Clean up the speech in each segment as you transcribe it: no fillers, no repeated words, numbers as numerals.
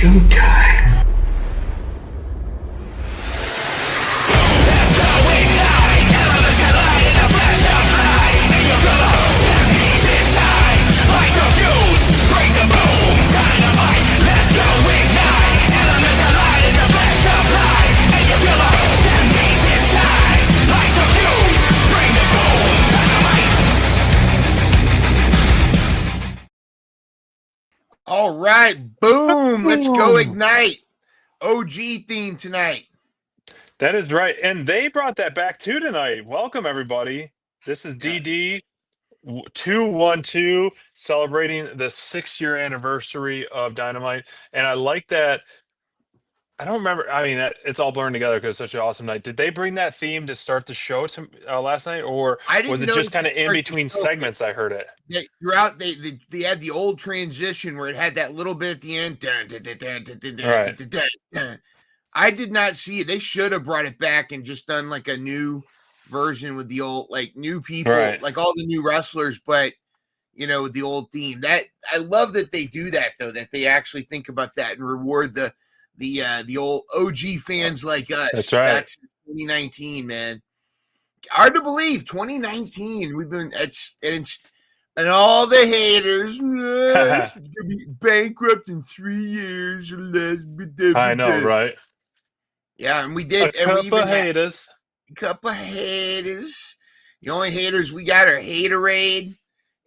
showtime. All right, boom. Let's go ignite. OG theme tonight. That is right. And they brought that back too tonight. Welcome, everybody. This is DD 212 celebrating the 6-year anniversary of Dynamite. And I like that. I don't remember. I mean, it's all blurring together because it's such an awesome night. Did they bring that theme to start the show last night? Or I didn't was it know just it kind of in started between the show, segments? I heard it. Throughout, they had the old transition where it had that little bit at the end. Dun, dun, dun, dun, dun, dun, Right. dun, dun, dun. I did not see it. They should have brought it back and just done like a new version with the old, like new people, Right. like all the new wrestlers, but you know, with the old theme. That I love that they do that though, that they actually think about that and reward the old OG fans like us. That's right. Back to 2019, man. Hard to believe 2019. We've been and all the haters gonna be bankrupt in 3 years or less. I know, right? Yeah, and we did. A And we couple even of haters. a couple of haters. The only haters we got are Haterade,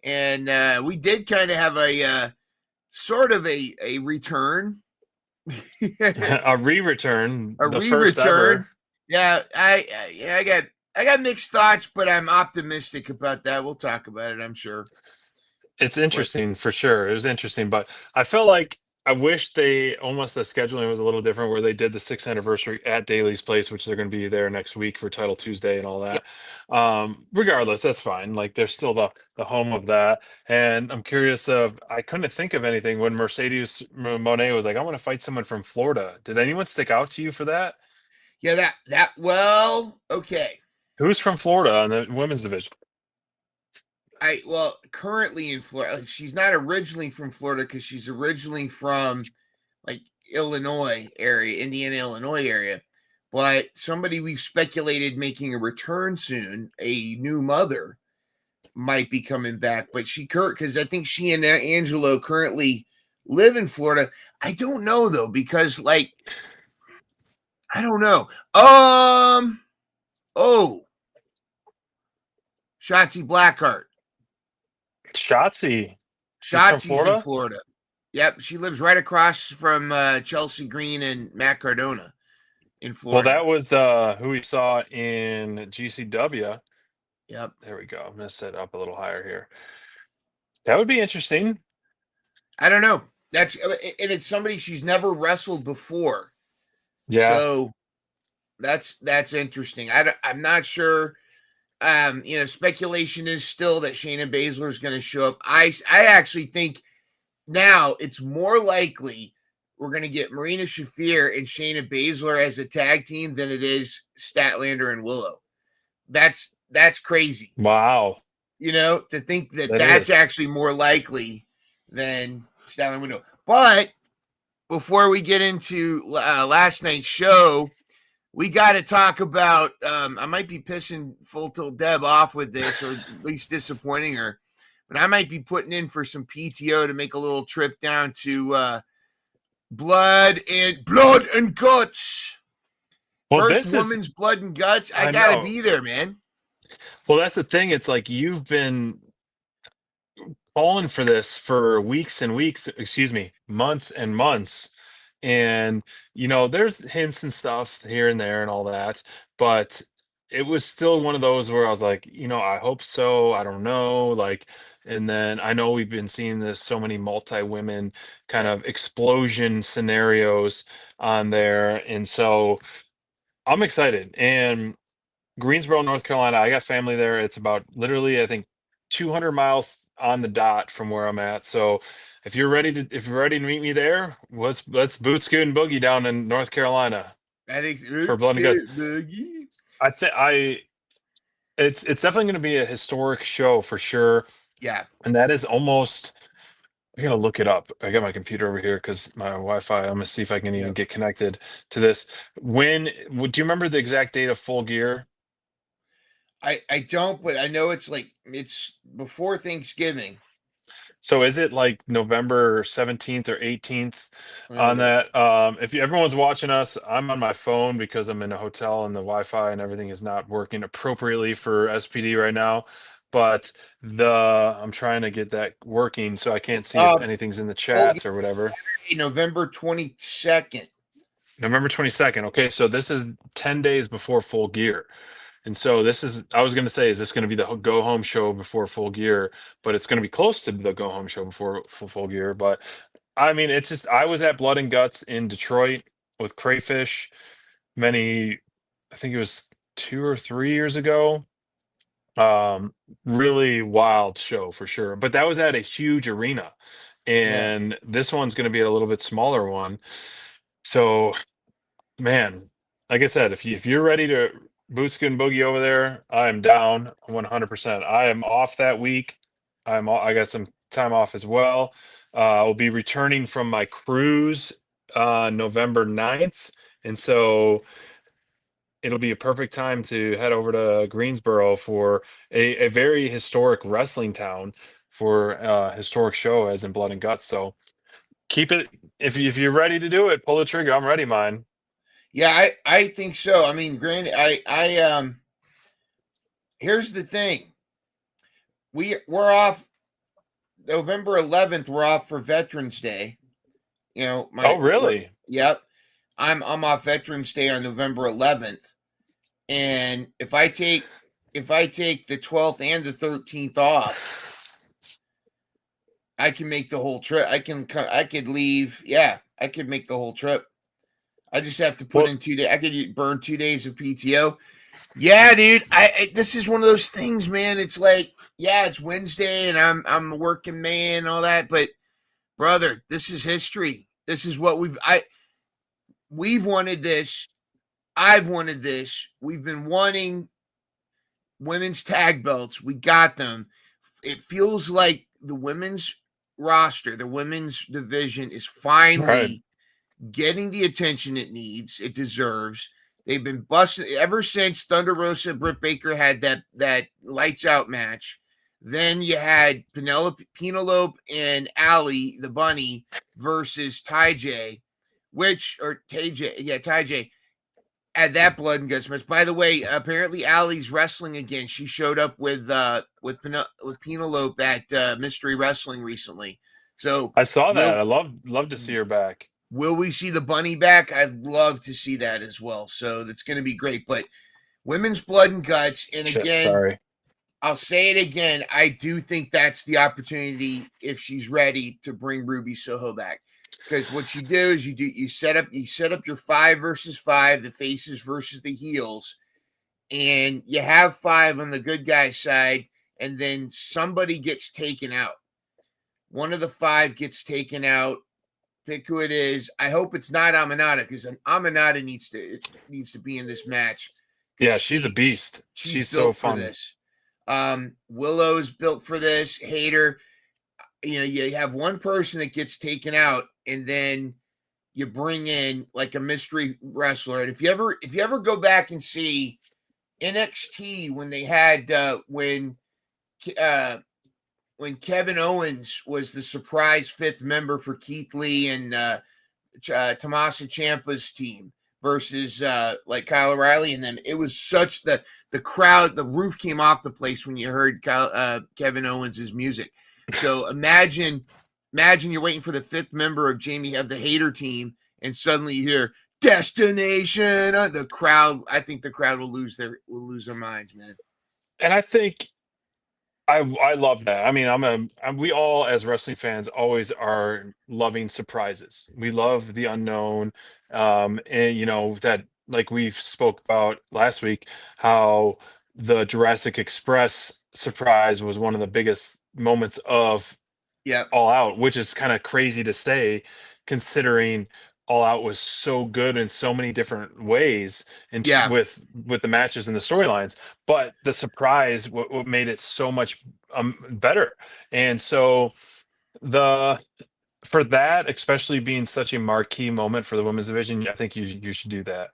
and we did kind of have a sort of a return. A re-return. A the re-return. First ever. Yeah, I got mixed thoughts, but I'm optimistic about that. We'll talk about it, I'm sure. It's interesting for sure. It was interesting, but I felt like I wish the scheduling was a little different where they did the 6th anniversary at Daly's Place, which they're going to be there next week for Title Tuesday and all that. Regardless, that's fine. Like they're still the home of that. And I'm curious I couldn't think of anything when Mercedes Moné was like, I want to fight someone from Florida. Did anyone stick out to you for that? Yeah, well, okay. Who's from Florida in the women's division? Currently in Florida. She's not originally from Florida because she's originally from like Illinois area, Indiana, Illinois area. But somebody we've speculated making a return soon, a new mother, might be coming back. But because I think she and Angelo currently live in Florida. I don't know though, because like I don't know. Shotzi Blackheart. Shotzi's in Florida. Yep, she lives right across from Chelsea Green and Matt Cardona in Florida. Well, that was who we saw in GCW. Yep. There we go. I'm going to set it up a little higher here. That would be interesting. I don't know. And it's somebody she's never wrestled before. Yeah. So that's interesting. I'm not sure. Speculation is still that Shayna Baszler is going to show up. I actually think now it's more likely we're going to get Marina Shafir and Shayna Baszler as a tag team than it is Statlander and Willow. That's crazy. Wow. To think that's actually more likely than Statlander and Willow. But before we get into last night's show, we got to talk about, I might be pissing Full Tilt Deb off with this, or at least disappointing her, but I might be putting in for some PTO to make a little trip down to Blood and Guts. Well, First Women's Blood and Guts. I got to be there, man. Well, that's the thing. It's like you've been calling for this for weeks and weeks, months and months. And, there's hints and stuff here and there and all that, but it was still one of those where I was like, I hope so. I don't know. And then I know we've been seeing this so many multi-women kind of explosion scenarios on there. And so I'm excited. And Greensboro, North Carolina, I got family there. It's about literally, I think, 200 miles on the dot from where I'm at. So if you're ready to meet me there, let's boot scoot and boogie down in North Carolina. I think for Blood and Guts. It's definitely going to be a historic show for sure. Yeah. And that is almost I gotta look it up. I got my computer over here because my Wi-Fi. I'm gonna see if I can even Yeah. get connected to this. Do you remember the exact date of Full Gear? I don't, but I know it's before Thanksgiving. So is it like November 17th or 18th Let me on look. that? If everyone's watching us, I'm on my phone because I'm in a hotel and the Wi-Fi and everything is not working appropriately for SPD right now. But I'm trying to get that working so I can't see if Um, anything's in the Full chats or whatever. Gear, November 22nd. November 22nd. Okay, so this is 10 days before Full Gear. And so I was going to say, is this going to be the go home show before Full Gear? But it's going to be close to the go home show before Full Gear. But I mean, it's just, I was at Blood and Guts in Detroit with Crayfish I think it was 2 or 3 years ago. Um, Really wild show for sure. But that was at a huge arena. Yeah. And this one's going to be at a little bit smaller one. So man, like I said, if you're ready to boot scoot and boogie over there, I am down 100%. I am off that week. I got some time off as well. I'll be returning from my cruise November 9th, and so it'll be a perfect time to head over to Greensboro for a very historic wrestling town for a historic show as in Blood and Guts. So keep it if you're ready to do it, pull the trigger. I'm ready, mine. Yeah, I think so. I mean, granted, here's the thing. We're off November 11th. We're off for Veterans Day. You know, Oh, really? yep. I'm off Veterans Day on November 11th. And if I take the 12th and the 13th off, I can make the whole trip. I could leave. Yeah, I could make the whole trip. I just have to put Well, in 2 days. I could burn 2 days of PTO. Yeah, dude. This is one of those things, man. It's like, yeah, it's Wednesday and I'm a working man and all that, but brother, this is history. This is what we've wanted this. I've wanted this. We've been wanting women's tag belts. We got them. It feels like the women's roster, the women's division is right. finally getting the attention it needs, it deserves. They've been busting ever since Thunder Rosa and Britt Baker had that lights out match. Then you had Penelope and Allie, the bunny, versus Ty J, or Tay J, yeah, Ty J, at that blood and guts match. By the way, apparently Allie's wrestling again. She showed up with Penelope at Mystery Wrestling recently. So I saw that. will I love to see her back. will we see the bunny back? I'd love to see that as well. So that's going to be great. But women's blood and guts, and Shit, again, sorry. I'll say it again. I do think that's the opportunity if she's ready to bring Ruby Soho back. Because what you do is you set up your 5 versus 5, the faces versus the heels, and you have 5 on the good guy side, and then somebody gets taken out. One of the 5 gets taken out. Pick who it is. I hope it's not Aminata because Aminata needs to be in this match because Yeah, she's a beast. she's She's so built for fun. this. Willow's built for this. Hater, you have one person that gets taken out, and then you bring in like a mystery wrestler. And if you ever go back and see NXT when they had when Kevin Owens was the surprise 5th member for Keith Lee and Tommaso Ciampa's team versus like Kyle O'Reilly and them. It was such the crowd, the roof came off the place when you heard Kevin Owens' music. So imagine you're waiting for the 5th member of Jamie of the Hater team, and suddenly you hear Destination. The crowd, I think the crowd will lose their minds, man. And I think I love that. I mean, we all as wrestling fans always are loving surprises. We love the unknown. And that like we've spoke about last week, how the Jurassic Express surprise was one of the biggest moments of Yeah, All Out, which is kind of crazy to say, considering All Out was so good in so many different ways, and yeah, with the matches and the storylines. But the surprise, what made it so much better. And so For that, especially being such a marquee moment for the women's division, I think you should do that.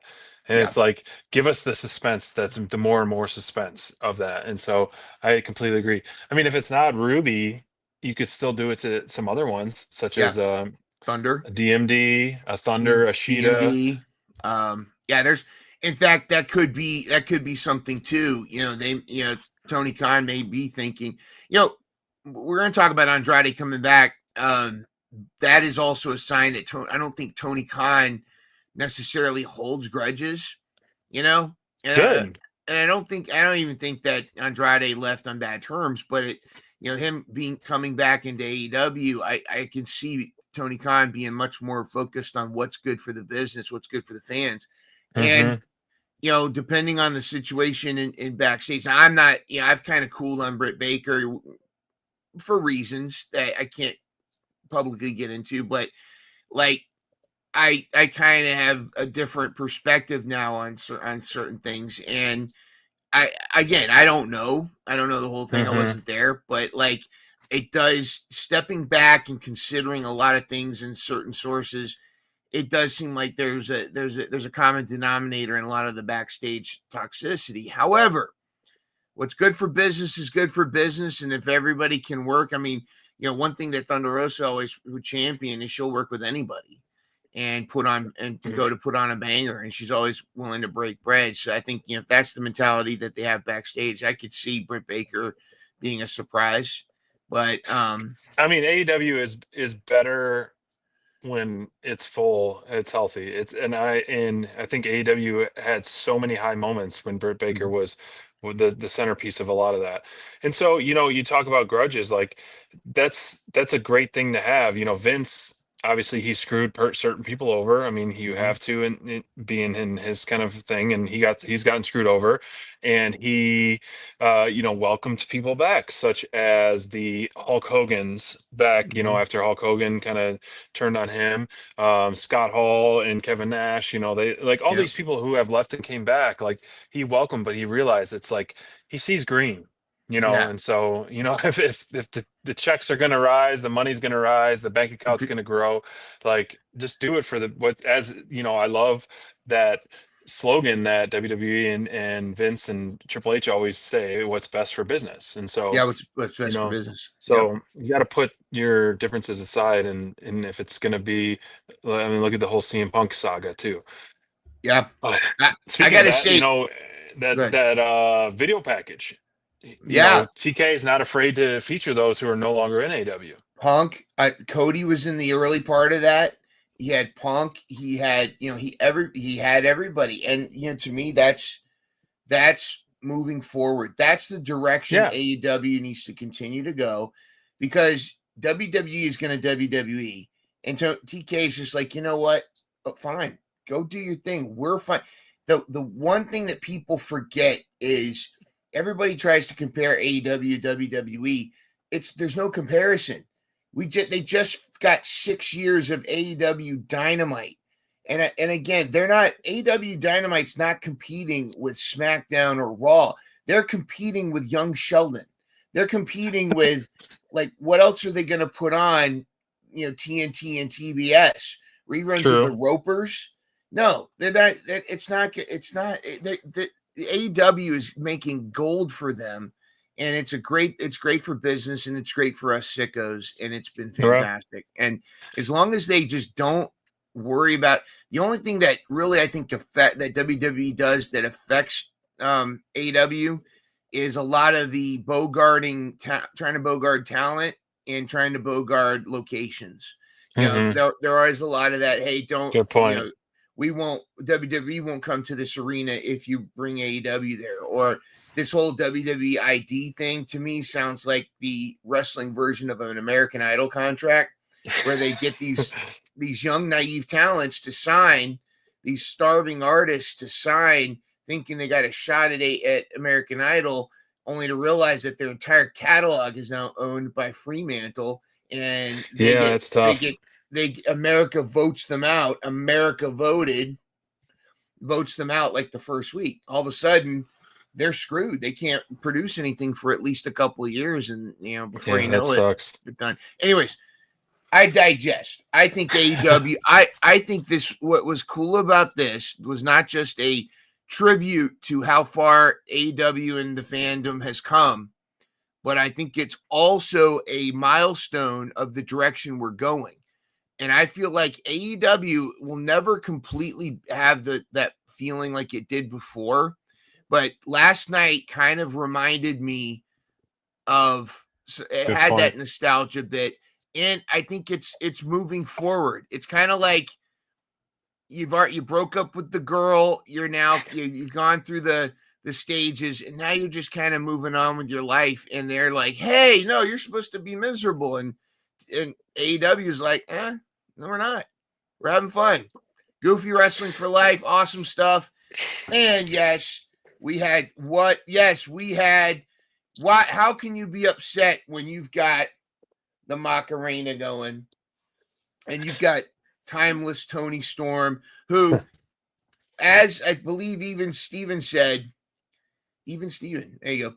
And Yeah. it's like, give us the suspense. That's the more and more suspense of that. And so I completely agree. I mean, if it's not Ruby, you could still do it to some other ones, such Yeah. as Thunder. a DMD, a Thunder, a Sheeta. DMD. Yeah, there's in fact that could be something too. Tony Khan may be thinking, we're gonna talk about Andrade coming back. That is also a sign that I don't think Tony Khan necessarily holds grudges, and Good. I don't even think that Andrade left on bad terms, but him coming back into AEW, I can see Tony Khan being much more focused on what's good for the business, what's good for the fans. And, Mm-hmm. depending on the situation in backstage, now I'm not, I've kind of cooled on Britt Baker for reasons that I can't publicly get into, but like, I kind of have a different perspective now on certain things. And I don't know. I don't know the whole thing. I Mm-hmm. wasn't there, but like it does stepping back and considering a lot of things in certain sources, it does seem like there's a common denominator in a lot of the backstage toxicity. However, what's good for business is good for business, and if everybody can work, I mean, one thing that Thunder Rosa always would champion is she'll work with anybody and put on a banger, and she's always willing to break bread. So I think if that's the mentality that they have backstage, I could see Britt Baker being a surprise. But I mean, AEW is better when it's full, it's healthy. I think AEW had so many high moments when Britt Baker was the centerpiece of a lot of that. And so, you talk about grudges, like that's a great thing to have. Vince, obviously he screwed certain people over. I mean, you have to being in his kind of thing, and he's gotten screwed over, and he welcomed people back, such as the Hulk Hogan's back, after Hulk Hogan kind of turned on him. Scott Hall and Kevin Nash, they like all these people who have left and came back, like he welcomed, but he realized it's like he sees green, yeah, and so, if the checks are gonna rise, the money's gonna rise, the bank account's gonna grow, like just do it for I love that slogan that WWE and Vince and Triple H always say, what's best for business. And so, what's best for business. so you got to put your differences aside, and if it's going to be, I mean, look at the whole CM Punk saga too. Yeah, But I speaking of gotta that, say, that video package, TK is not afraid to feature those who are no longer in AW. Punk, Cody was in the early part of that. He had Punk. He had he had everybody, and to me that's moving forward. That's the direction AEW needs to continue to go, because WWE is going to WWE, and so TK is just like, what? Oh, fine, go do your thing. We're fine. The one thing that people forget is everybody tries to compare AEW to WWE. There's no comparison. They just got 6 years of AEW Dynamite. And again, they're not, AEW Dynamite's not competing with SmackDown or Raw. They're competing with Young Sheldon. They're competing with, like, what else are they going to put on, TNT and TBS? Reruns of the Ropers? No, they're not. It's not. The AEW is making gold for them, and it's great for business, and it's great for us sickos, and it's been fantastic. Right. And as long as they just don't worry about, the only thing that really I think that WWE does that affects AEW is a lot of the bogarting, trying to bogart talent and trying to bogart locations. There is a lot of that. Hey, don't. Good point. WWE won't come to this arena if you bring AEW there. Or this whole WWE ID thing, to me, sounds like the wrestling version of an American Idol contract, where they get these young naive talents to sign, these starving artists to sign, thinking they got a shot at American Idol, only to realize that their entire catalog is now owned by Fremantle, and it's tough. America votes them out. America votes them out like the first week. All of a sudden, they're screwed. They can't produce anything for at least a couple of years, and before you know it, sucks. they're done. Anyways, I digest. I think AEW. I think this. What was cool about this was not just a tribute to how far AEW and the fandom has come, but I think it's also a milestone of the direction we're going. And I feel like AEW will never completely have that feeling like it did before. But last night kind of reminded me of, it Good had point. that nostalgia bit. And I think it's moving forward. It's kind of like you broke up with the girl. You've gone through the stages, and now you're just kind of moving on with your life. And they're like, "Hey, no, you're supposed to be miserable." And AEW is like, "No, we're not. We're having fun. Goofy wrestling for life. Awesome stuff." And yes, we had what? Yes, we had what? How can you be upset when you've got the Macarena going, and you've got timeless Tony Storm, who, as I believe even Steven said, even Steven, there you go,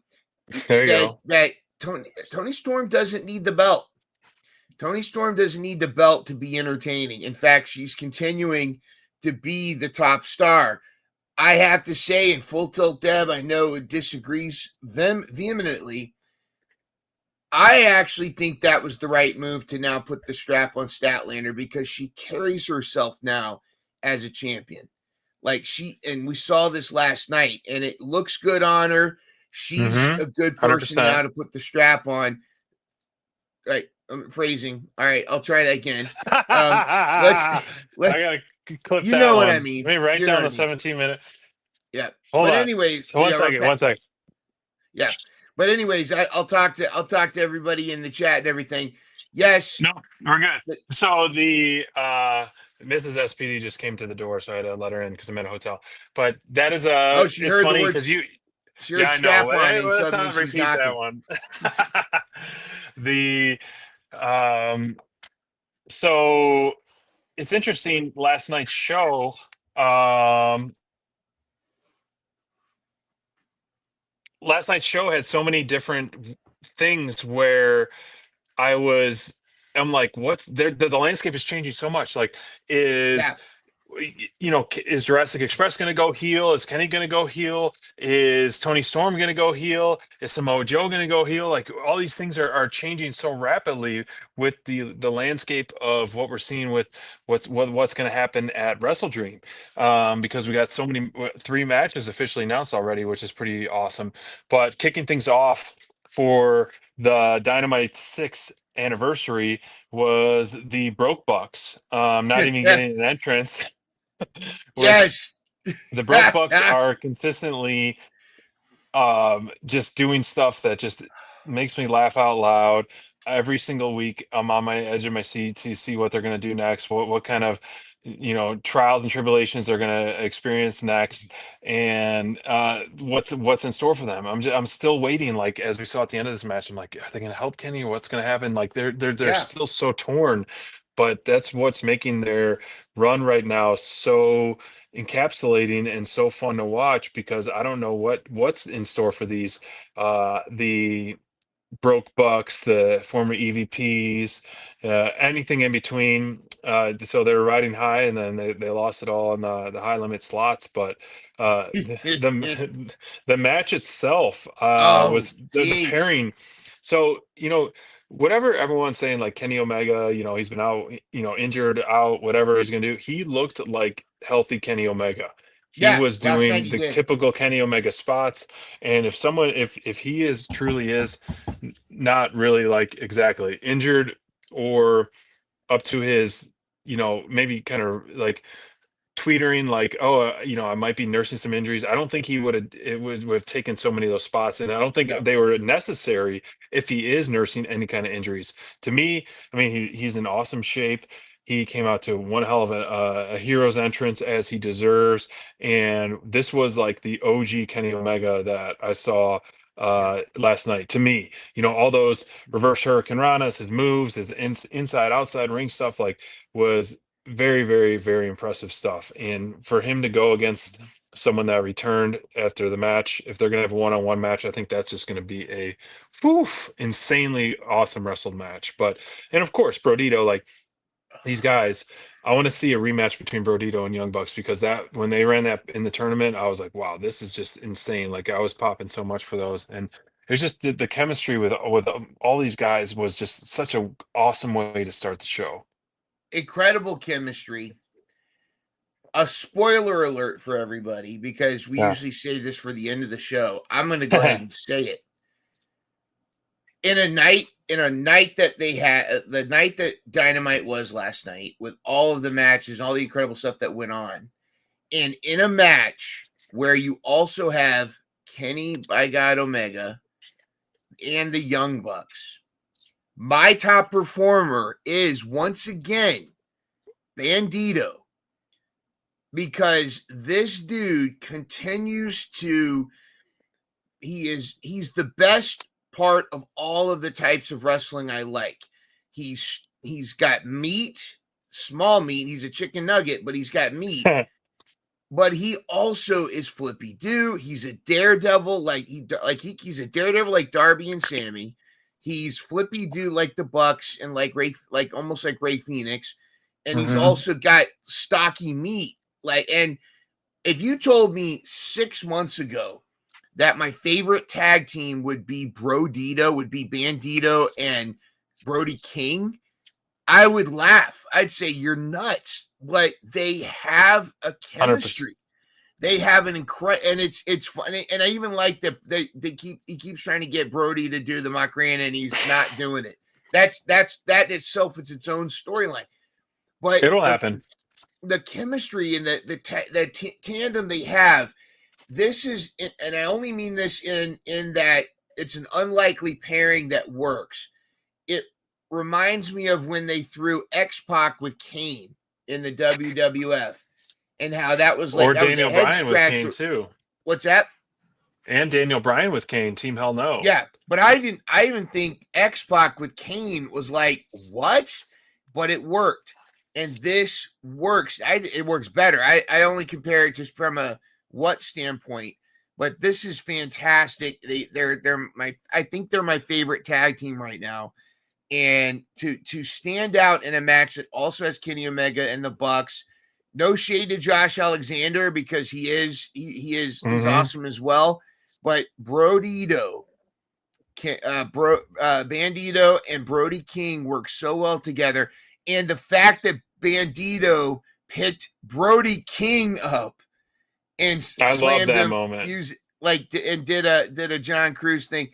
There you said go. that Tony Storm doesn't need the belt. Tony Storm doesn't need the belt to be entertaining. In fact, she's continuing to be the top star. I have to say, in Full Tilt Dev, I know it disagrees vehemently. I actually think that was the right move to now put the strap on Statlander, because she carries herself now as a champion. And we saw this last night, and it looks good on her. She's a good person now 100%. to put the strap on. Right. Phrasing. All right. I'll try that again. Let's, I let, gotta clip you that know what I one. mean. Let me write You know down what I the mean. 17-minute. Yeah. Hold But on. anyways, So one second. One second. Yeah. But anyways, I'll talk to everybody in the chat and everything. Yes. No, we're good. So the Mrs. SPD just came to the door, so I had to let her in because I'm at a hotel. But that is She it's heard the funny because words. you, She yeah, heard I know. strap on, Hey, and let's suddenly not she's repeat that knocking. one. the so it's interesting. Last night's show. Um, Last night's show had so many different things where I'm like, what's there? The landscape is changing so much. Like, is Yeah. is Jurassic Express going to go heel? Is Kenny going to go heel? Is Tony Storm going to go heel? Is Samoa Joe going to go heel? Like, all these things are changing so rapidly with the landscape of what we're seeing with what's going to happen at Wrestle Dream, because we got so many 3 matches officially announced already, which is pretty awesome. But kicking things off for the Dynamite 6 anniversary was the Broke Bucks, not even getting an entrance, which Yes. the Broke Bucks are consistently just doing stuff that just makes me laugh out loud. Every single week, I'm on my edge of my seat to see what they're going to do next, what kind of trials and tribulations they're going to experience next, and what's in store for them. I'm still waiting. Like, as we saw at the end of this match, I'm like, are they going to help Kenny, or what's going to happen? Like, they're Yeah. still so torn, but that's what's making their run right now so encapsulating and so fun to watch, because I don't know what's in store for these the Broke Bucks, the former EVPs, anything in between. So they were riding high, and then they lost it all on the high limit slots. But the match itself Oh, was the jeez. pairing. So whatever everyone's saying, like Kenny Omega, he's been out, injured, out, whatever he's gonna do. He looked like healthy Kenny Omega. He Yeah. was Last night doing he the did. typical Kenny Omega spots. And if he is truly is not really like exactly injured, or up to his, maybe kind of like tweetering, like, oh, I might be nursing some injuries. I don't think it would have taken so many of those spots, and I don't think No. they were necessary if he is nursing any kind of injuries. To me, I mean, he's in awesome shape. He came out to one hell of a hero's entrance, as he deserves, and this was like the OG Kenny Omega that I saw Yeah. last night. To me, all those reverse hurricane ranas, his moves, his inside outside ring stuff, like, was very, very, very impressive stuff. And for him to go against someone that returned after the match, if they're going to have a one-on-one match, I think that's just going to be a insanely awesome wrestled match. But, and of course, Brodito, like these guys, I want to see a rematch between Brodito and Young Bucks, because that when they ran that in the tournament, I was like, wow, this is just insane. Like I was popping so much for those. And it's just the chemistry with all these guys was just such a awesome way to start the show. Incredible chemistry. A spoiler alert for everybody, because we usually save this for the end of the show. I'm going to go ahead and say it. In a night that they had, the night that Dynamite was last night, with all of the matches, all the incredible stuff that went on, and in a match where you also have Kenny by God Omega and the Young Bucks, my top performer is once again Bandito, because this dude continues to, he's the best part of all of the types of wrestling I like. He's got meat, small meat. He's a chicken nugget, but he's got meat. But he also is flippy do. He's a daredevil, he's a daredevil like Darby and Sammy. He's flippy do like the Bucks and like almost like Ray Phoenix. And he's also got stocky meat. And if you told me 6 months ago that my favorite tag team would be Bandito and Brody King, I would laugh. I'd say you're nuts. But they have a chemistry. 100%. They have an incredible, and it's funny. And I even like that he keeps trying to get Brody to do the Macarena, and he's not doing it. That itself, it's its own storyline. But it'll happen. The chemistry and the tandem they have. This is, and I only mean this in that it's an unlikely pairing that works. It reminds me of when they threw X-Pac with Kane in the WWF, and how that was like, or that Daniel was a Bryan with Kane too. What's that? And Daniel Bryan with Kane, Team Hell No. Yeah, but I even think X-Pac with Kane was like, what? But it worked, and this works. It works better. I only compare it just from a what standpoint, but this is fantastic. I think they're my favorite tag team right now. And to stand out in a match that also has Kenny Omega and the Bucks, no shade to Josh Alexander, because he's awesome as well. But Bandito and Brody King work so well together, and the fact that Bandito picked Brody King up and slammed him, moment. And did a John Cruz thing.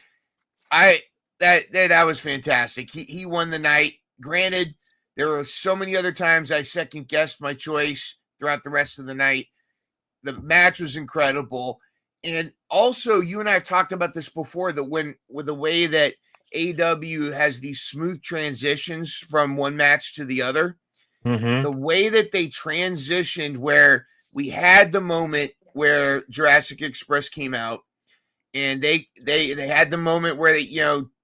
That was fantastic. He won the night. Granted, there were so many other times I second guessed my choice throughout the rest of the night. The match was incredible. And also, you and I have talked about this before, that with the way that AEW has these smooth transitions from one match to the other, the way that they transitioned, where we had the moment where Jurassic Express came out, and they had the moment where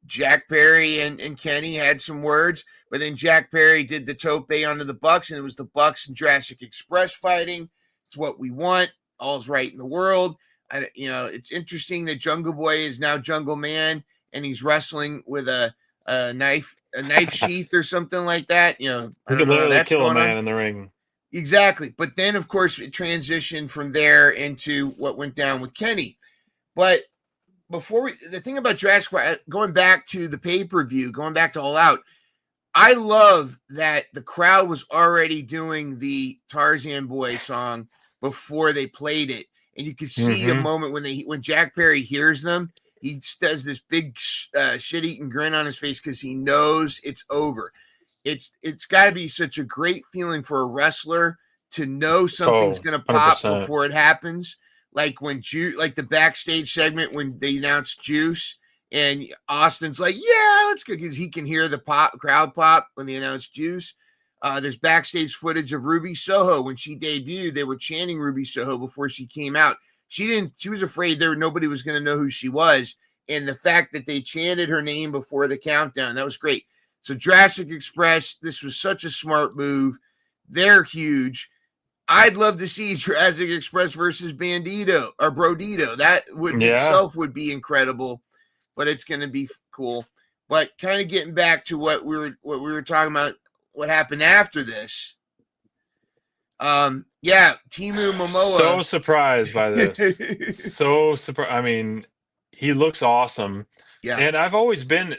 Jack Perry and Kenny had some words, but then Jack Perry did the tope onto the Bucks, and it was the Bucks and Jurassic Express fighting. It's what we want. All's right in the world. It's interesting that Jungle Boy is now Jungle Man, and he's wrestling with a knife sheath or something like that. I could literally kill a man in the ring. Exactly. But then, of course, it transitioned from there into what went down with Kenny. But the thing about Jurassic, going back to the pay-per-view, going back to All Out, I love that the crowd was already doing the Tarzan Boy song before they played it. And you could see a moment when Jack Perry hears them, he does this big shit-eating grin on his face, because he knows it's over. It's got to be such a great feeling for a wrestler to know something's going to pop 100%. Before it happens. Like when the backstage segment when they announced Juice, and Austin's like, yeah, let's go, because he can hear the crowd pop when they announced Juice. There's backstage footage of Ruby Soho when she debuted. They were chanting Ruby Soho before she came out. She was afraid nobody was going to know who she was. And the fact that they chanted her name before the countdown, that was great. So Jurassic Express, this was such a smart move. they're huge. I'd love to see Jurassic Express versus Bandito or Brodito. That would itself would be incredible, but it's going to be cool. But kind of getting back to what we were talking about, what happened after this. Yeah, Timu Momoa. So surprised by this. So surprised. I mean, he looks awesome. Yeah. And I've always been,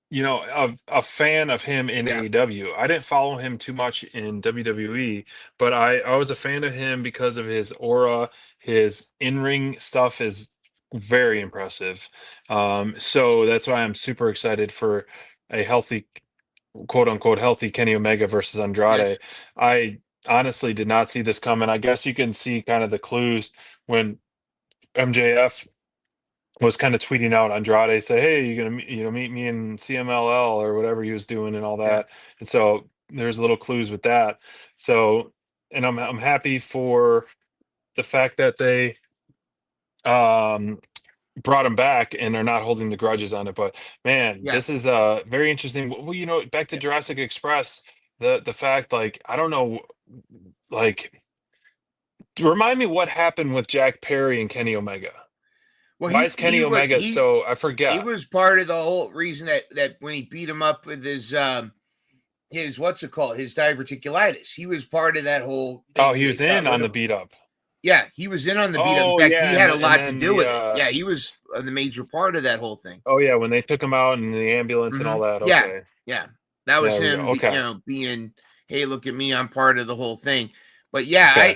a fan of him in AEW. I didn't follow him too much in WWE, but I was a fan of him because of his aura. His in-ring stuff is very impressive. So that's why I'm super excited for a healthy, quote unquote, healthy Kenny Omega versus Andrade. Yes. I honestly did not see this coming. I guess you can see kind of the clues when MJF was kind of tweeting out Andrade, say, "Hey, you're gonna meet me in CMLL," or whatever he was doing and all that. And so there's little clues with that. So, and I'm happy for the fact that they brought him back and are not holding the grudges on it. But man, this is very interesting. Well, back to Jurassic Express, the fact, like, I don't know, like, remind me what happened with Jack Perry and Kenny Omega. Well, why is Kenny Omega so? I forget. He was part of the whole reason that when he beat him up with his what's it called, his diverticulitis. He was part of that whole thing. Oh, he was in on the beat up. Yeah, he was in on the beat up. In fact, he had a lot to do with it. Yeah, he was the major part of that whole thing. Oh yeah, when they took him out in the ambulance and all that. Okay. Yeah, that was him. Okay. Being, hey, look at me, I'm part of the whole thing. But yeah,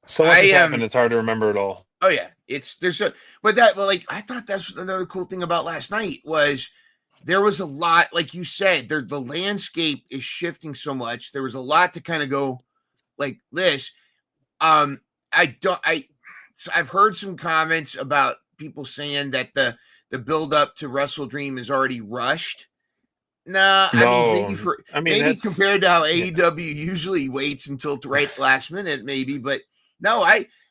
so much has happened. It's hard to remember it all. Oh yeah, I thought that's another cool thing about last night was there was a lot, like you said, the landscape is shifting so much. There was a lot to kind of go like this. I've heard some comments about people saying that the build up to Wrestle Dream is already rushed. No, maybe compared to how AEW usually waits until the last minute, maybe, but no,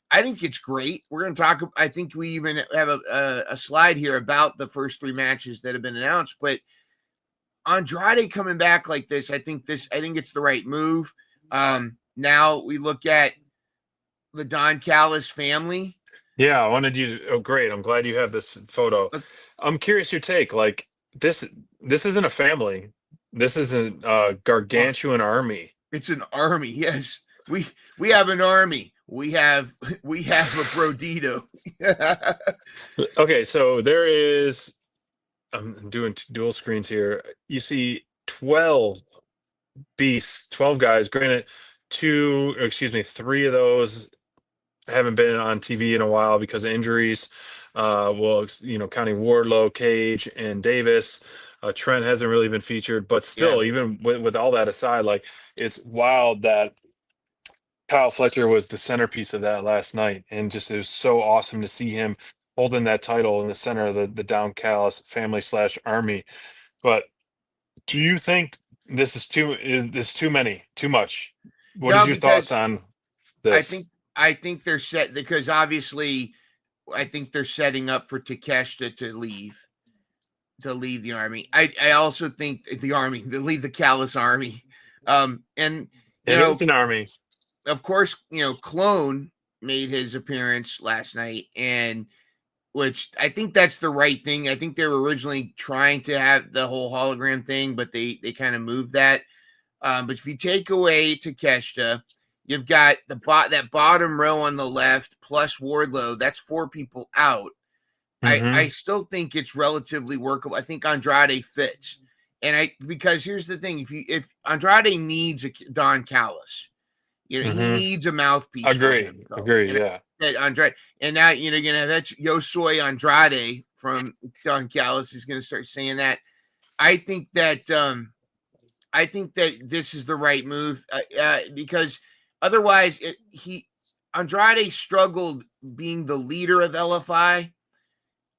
I think it's great. We're going to talk. I think we even have a slide here about the first 3 matches that have been announced. But Andrade coming back like this, I think it's the right move. Now we look at the Don Callis family. Yeah, I wanted you to. Oh, great! I'm glad you have this photo. I'm curious your take. Like this isn't a family. This is a gargantuan army. It's an army. Yes, we have an army. We have a Brodito. Okay, so there is. I'm doing dual screens here. You see 12 beasts, 12 guys. Granted, 3 of those haven't been on TV in a while because of injuries. Counting Wardlow, Cage, and Davis. Trent hasn't really been featured, but still, even with all that aside, like, it's wild that Kyle Fletcher was the centerpiece of that last night, and just it was so awesome to see him holding that title in the center of the Don Callis family / army. But do you think this is too many, too much? What is your thoughts on this? I think they're set because obviously I think they're setting up for Takeshita to leave the army. I also think to leave the Callis army. And it is an army. Of course, Clone made his appearance last night, and which I think that's the right thing. I think they were originally trying to have the whole hologram thing, but they kind of moved that. But if you take away Takeshita, you've got that bottom row on the left plus Wardlow. That's 4 people out. Mm-hmm. I still think it's relatively workable. I think Andrade fits, because here's the thing: if Andrade needs a Don Callis. He needs a mouthpiece. Agree. Yeah. Andrade, and now gonna have that Yosoi Andrade from Don Callis is gonna start saying that. I think that this is the right move because otherwise Andrade struggled being the leader of LFI.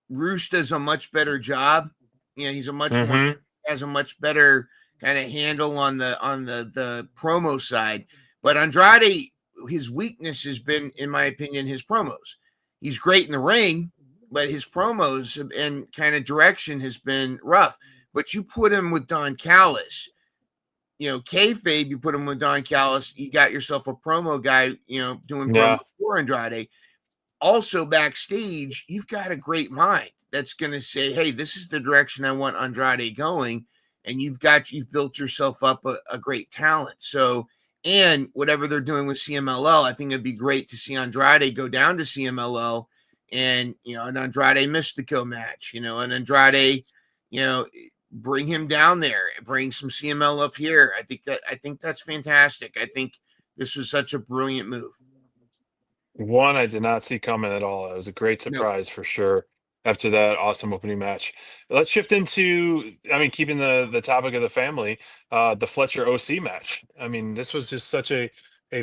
Roos does a much better job. He's has a much better kind of handle on the promo side. But Andrade, his weakness has been, in my opinion, his promos. He's great in the ring, but his promos and kind of direction has been rough. But you put him with Don Callis, kayfabe, you put him with Don Callis, you got yourself a promo guy, doing promo for Andrade. Also backstage, you've got a great mind that's going to say, hey, this is the direction I want Andrade going. And you've built yourself up a great talent. So, and whatever they're doing with CMLL, I think it'd be great to see Andrade go down to CMLL and, an Andrade Mystico match, and Andrade, bring him down there, bring some CML up here. I think that's fantastic. I think this was such a brilliant move. One I did not see coming at all. It was a great surprise for sure after that awesome opening match. Let's shift into, keeping the topic of the family, the Fletcher OC match. I mean, this was just such a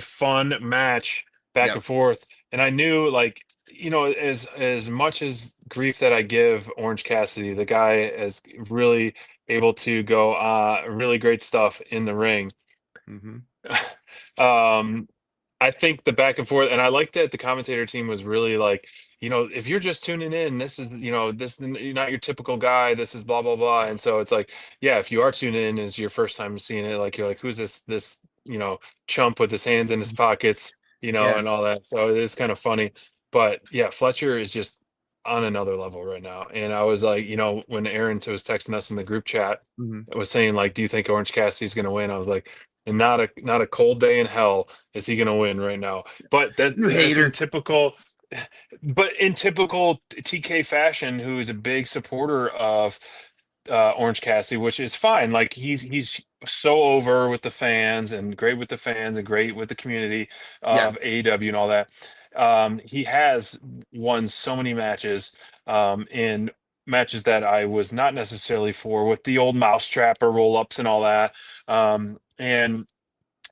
fun match back and forth. And I knew, as much as grief that I give Orange Cassidy, the guy is really able to go really great stuff in the ring. um I think the back and forth, and I liked that the commentator team was really like, if you're just tuning in, this is, you're not your typical guy. This is blah, blah, blah. And so it's like, yeah, if you are tuning in, is your first time seeing it, like, you're like, who's this, chump with his hands in his pockets, and all that. So it is kind of funny. But yeah, Fletcher is just on another level right now. And I was like, when Aaron was texting us in the group chat, it was saying like, do you think Orange Cassidy's going to win? I was like, and not a cold day in hell is he going to win right now. But that's in typical TK fashion, who is a big supporter of Orange Cassidy, which is fine. Like he's so over with the fans and great with the fans and great with the community of AEW and all that. He has won so many matches in matches that I was not necessarily for, with the old mousetrap or roll ups and all that. And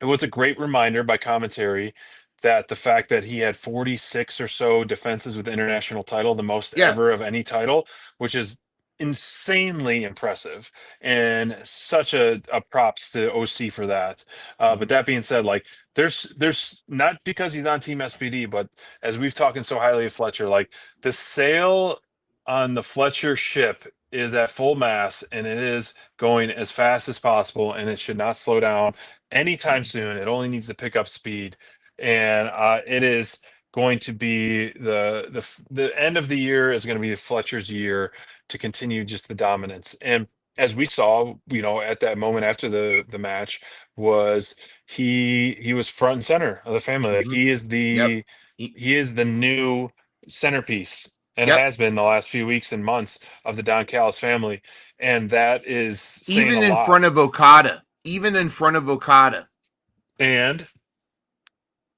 it was a great reminder by commentary that the fact that he had 46 or so defenses with the international title, the most ever of any title, which is insanely impressive, and such a props to OC for that. But that being said, like there's not, because he's on Team SPD, but as we've talking so highly of Fletcher, like the sail on the Fletcher ship is at full mast, and it is going as fast as possible, and it should not slow down anytime soon. It only needs to pick up speed, and it is going to be the end of the year is going to be Fletcher's year to continue just the dominance. And as we saw, at that moment after the match, was he was front and center of the family. Like he is he is the new centerpiece, and has been the last few weeks and months, of the Don Callis family. And that is saying even a in lot. front of Okada, and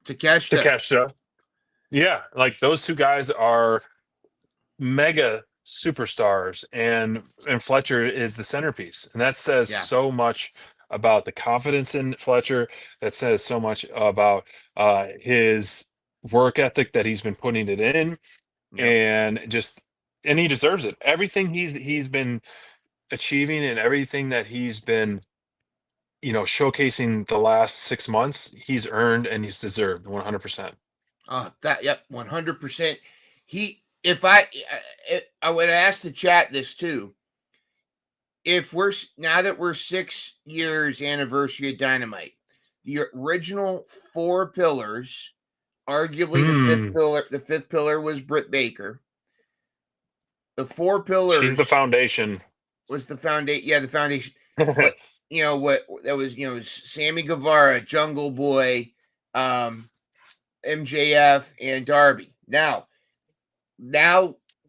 Takeshita. Yeah, like those two guys are mega superstars, and Fletcher is the centerpiece, and that says so much about the confidence in Fletcher. That says so much about his work ethic that he's been putting it in, and he deserves it. Everything he's been achieving, and everything that he's been showcasing the last 6 months, he's earned and he's deserved 100%. 100%. I would ask the chat this too. If now that we're 6 years anniversary of Dynamite, the original 4 pillars, arguably the fifth pillar was Britt Baker. The 4 pillars, she's the foundation. Was the foundation? Yeah, the foundation. But what that was, Sammy Guevara, Jungle Boy, MJF, and Darby. Now,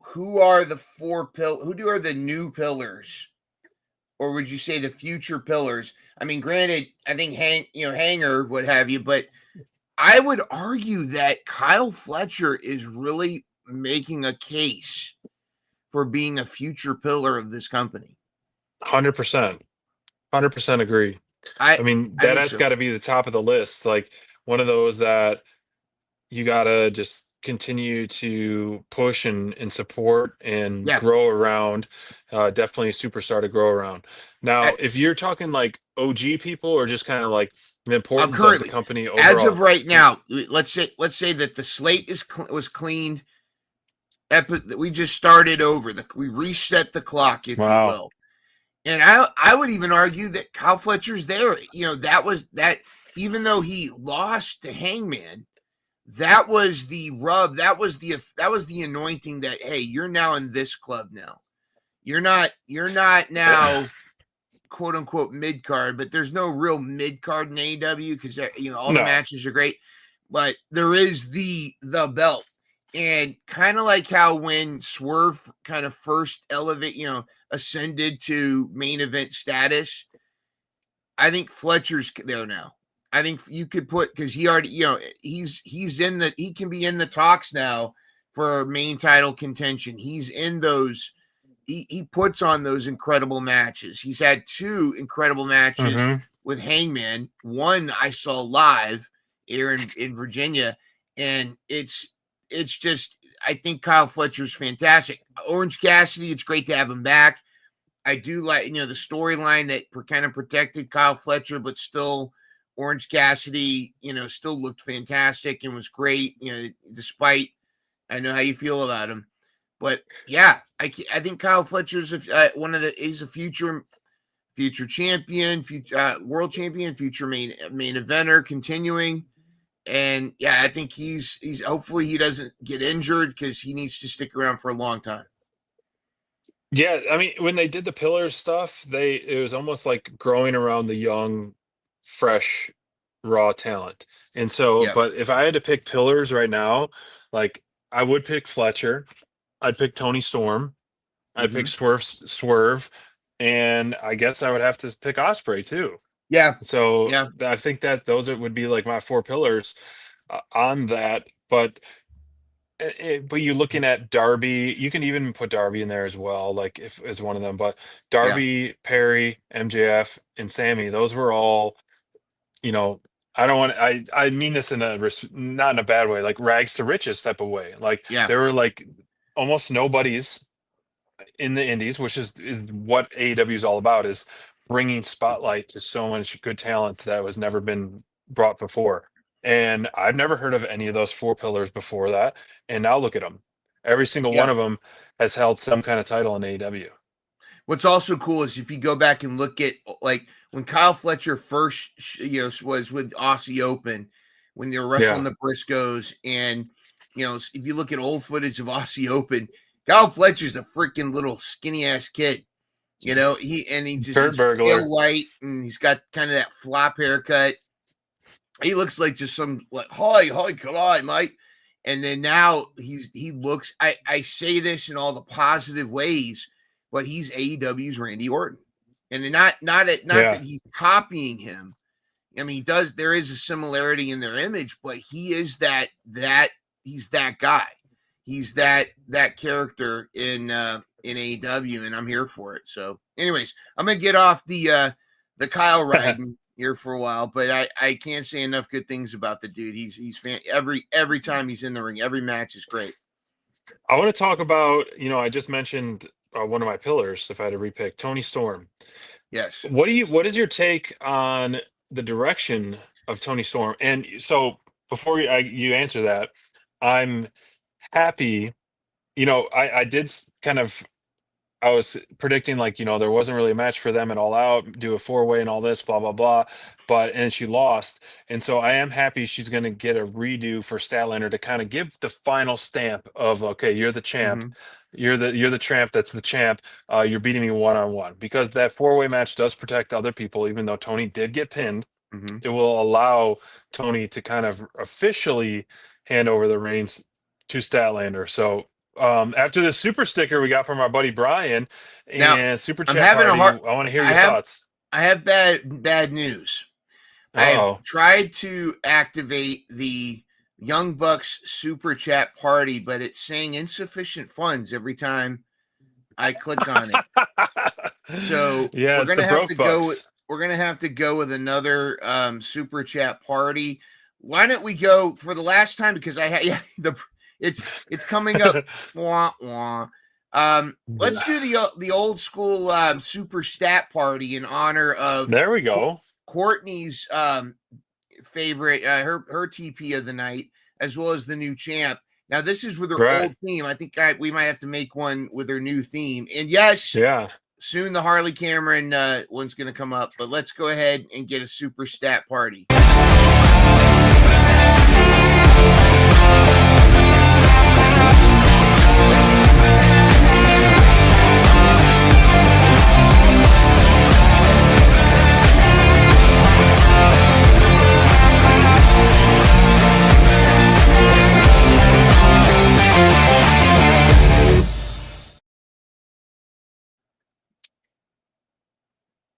who are the 4 who are the new pillars, or would you say the future pillars? I mean, granted, I think Hanger, what have you, but I would argue that Kyle Fletcher is really making a case for being a future pillar of this company. 100%. 100% agree. I mean, that has got to be the top of the list. Like one of those that you got to just continue to push and support and grow around. Definitely a superstar to grow around. Now, if you're talking like OG people, or just kind of like the importance of the company overall, as of right now, let's say that the slate was cleaned. We just started over. We reset the clock, if you will. And I would even argue that Kyle Fletcher's there. That was that. Even though he lost to Hangman, that was the rub. That was the anointing that, hey, you're now in this club now. You're not now quote unquote mid card, but there's no real mid card in AEW because all the matches are great, but there is the belt. And kind of like how when Swerve kind of first ascended to main event status, I think Fletcher's there now. I think you could put, because he already, he can be in the talks now for main title contention. He's in those. He puts on those incredible matches. He's had 2 incredible matches with Hangman. One I saw live here in Virginia, and it's just, I think Kyle Fletcher's fantastic. Orange Cassidy, it's great to have him back. I do like, the storyline that kind of protected Kyle Fletcher, but still Orange Cassidy, still looked fantastic and was great, despite, I know how you feel about him. But yeah, I think Kyle Fletcher's he's a future champion, future world champion, future main eventer, continuing. And yeah, I think he's hopefully he doesn't get injured because he needs to stick around for a long time. Yeah, I mean, when they did the Pillars stuff, it was almost like growing around the young, fresh, raw talent. And so, but if I had to pick Pillars right now, like I would pick Fletcher, I'd pick Tony Storm, I'd pick Swerve, and I guess I would have to pick Osprey too. Yeah. So I think that those would be like my 4 pillars on that. But you're looking at Darby, you can even put Darby in there as well, like if as one of them. But Darby, Perry, MJF, and Sammy, those were all, I don't want I mean this in not in a bad way, like rags to riches type of way. Like there were like almost nobodies in the indies, which is what AEW is all about, is bringing spotlight to so much good talent that was never been brought before. And I've never heard of any of those 4 pillars before that. And now look at them. Every single one of them has held some kind of title in AEW. What's also cool is if you go back and look at, like, when Kyle Fletcher first, was with Aussie Open, when they were wrestling the Briscoes, and, if you look at old footage of Aussie Open, Kyle Fletcher's a freaking little skinny ass kid. He's pale white, and he's got kind of that flop haircut. He looks like just some like, hi, good eye, mate. And then now he looks, I say this in all the positive ways, but he's AEW's Randy Orton. And not that he's copying him. I mean, there is a similarity in their image, but he is he's that guy. He's that character in AEW, and I'm here for it. So anyways, I'm going to get off the Kyle riding here for a while, but I can't say enough good things about the dude. He's every time he's in the ring, every match is great. I want to talk about, I just mentioned one of my pillars, if I had to repick, Tony Storm. Yes. What is your take on the direction of Tony Storm? And so before you answer that, I'm happy, I did kind of, I was predicting, like, there wasn't really a match for them at All Out, do a 4-way and all this, blah, blah, blah. And she lost. And so I am happy she's going to get a redo for Statlander to kind of give the final stamp of, okay, you're the champ. Mm-hmm. You're the champ. That's the champ. You're beating me one-on-one, because that 4-way match does protect other people, even though Tony did get pinned. Mm-hmm. It will allow Tony to kind of officially hand over the reins to Statlander. So, after the super sticker we got from our buddy Brian and now, super chat party, I want to hear your thoughts. I have bad news. I've tried to activate the Young Bucks super chat party, but it's saying insufficient funds every time I click on it. So we're gonna have to go. We're gonna have to go with another super chat party. Why don't we go for the last time, because it's coming up. Wah, wah. Let's do the old school super stat party in honor of, there we go, Courtney's favorite, her TP of the night, as well as the new champ. Now this is with her old theme. I think we might have to make one with her new theme. And yes, soon the Harley Cameron one's going to come up, but let's go ahead and get a super stat party.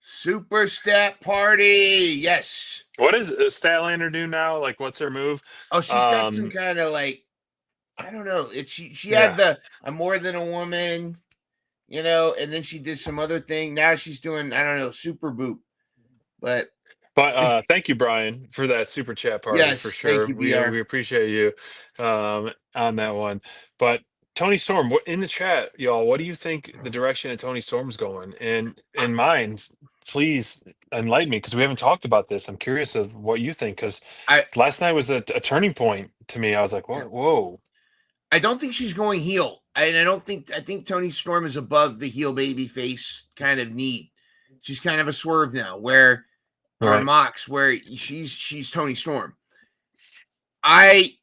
Super stat party. Yes. What does Statlander do now? Like, what's her move? Oh, she's got some kind of like, I don't know. She had the I'm more than a woman, you know, and then she did some other thing. Now she's doing, I don't know, super boop. But thank you, Brian, for that super chat party. Yes, for sure. Thank you, BR. We appreciate you on that one. But Tony Storm, in the chat, y'all, what do you think the direction of Tony Storm's going? And in mine, please enlighten me, because we haven't talked about this. I'm curious of what you think, because last night was a turning point to me. I was like, whoa. I don't think she's going heel. I think Tony Storm is above the heel baby face kind of need. She's kind of a swerve now, where or Mox, where she's Tony Storm. I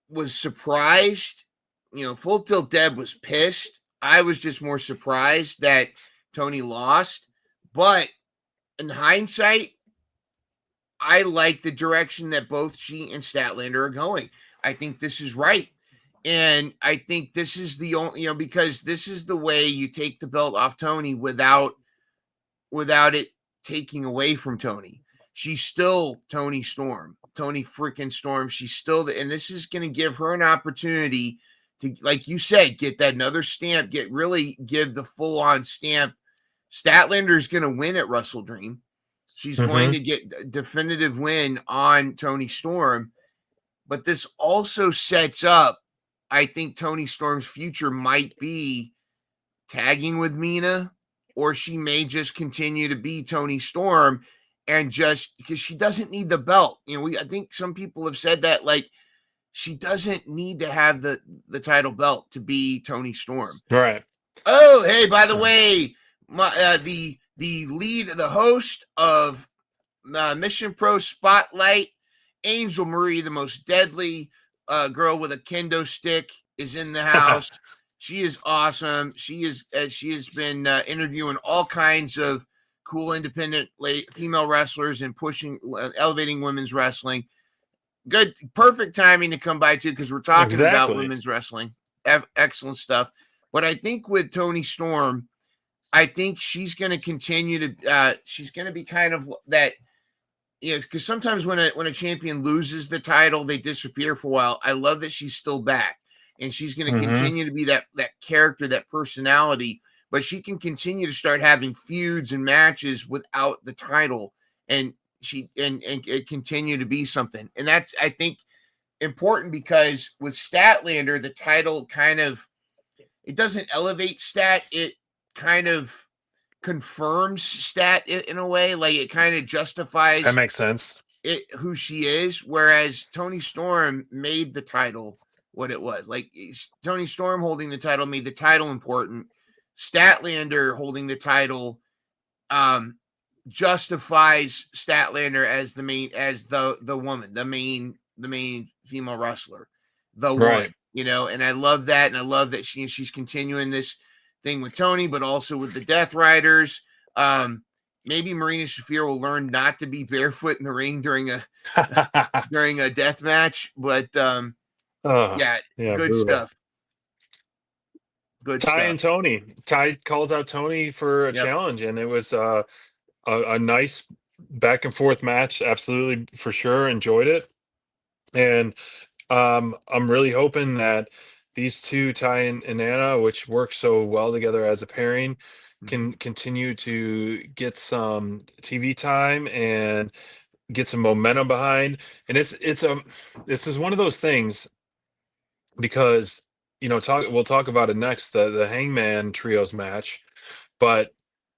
was surprised, you know, Full Tilt Deb was pissed. I was just more surprised that Tony lost. But in hindsight, I like the direction that both she and Statlander are going. I think this is right. And I think this is the only, you know, because this is the way you take the belt off Tony without it taking away from Tony. She's still Tony Storm, Tony freaking Storm. She's still and this is going to give her an opportunity to, like you said, get that another stamp, give the full on stamp. Statlander is going to win at Wrestle Dream. She's going to get a definitive win on Tony Storm. But this also sets up, I think, Tony Storm's future might be tagging with Mina, or she may just continue to be Tony Storm, and just because she doesn't need the belt. You know, I think some people have said that, like, she doesn't need to have the title belt to be Tony Storm. Right. Oh, hey, by the way, the host of Mission Pro Spotlight, Angel Marie, the most deadly girl with a kendo stick, is in the house. She is awesome. She has been interviewing all kinds of cool independent female wrestlers and elevating women's wrestling. Good, perfect timing to come by too, because we're talking about women's wrestling. Excellent stuff. But I think with Tony Storm, I think she's going to continue to. She's going to be kind of that. You know, because sometimes when a champion loses the title, they disappear for a while. I love that she's still back, and she's going to continue to be that character, that personality. But she can continue to start having feuds and matches without the title, and continue to be something. And that's, I think, important, because with Statlander, the title it doesn't elevate Stat. It kind of confirms Stat in a way, like it kind of justifies. That makes sense. Who she is, whereas Tony Storm made the title what it was. Like, Tony Storm holding the title made the title important. Statlander holding the title justifies Statlander as the main, as the woman, the main female wrestler, the one, you know. And I love that, and I love that she's continuing this thing with Tony, but also with the Death Riders. Maybe Marina Shafir will learn not to be barefoot in the ring during a death match. But good brutal stuff. Good Ty stuff. And Tony. Ty calls out Tony for a challenge, and it was a nice back and forth match. Absolutely, for sure, enjoyed it. And I'm really hoping that these two, Ty and Anna, which work so well together as a pairing, can continue to get some TV time and get some momentum behind. And this is one of those things, because, you know, we'll talk about it next, the Hangman Trios match, but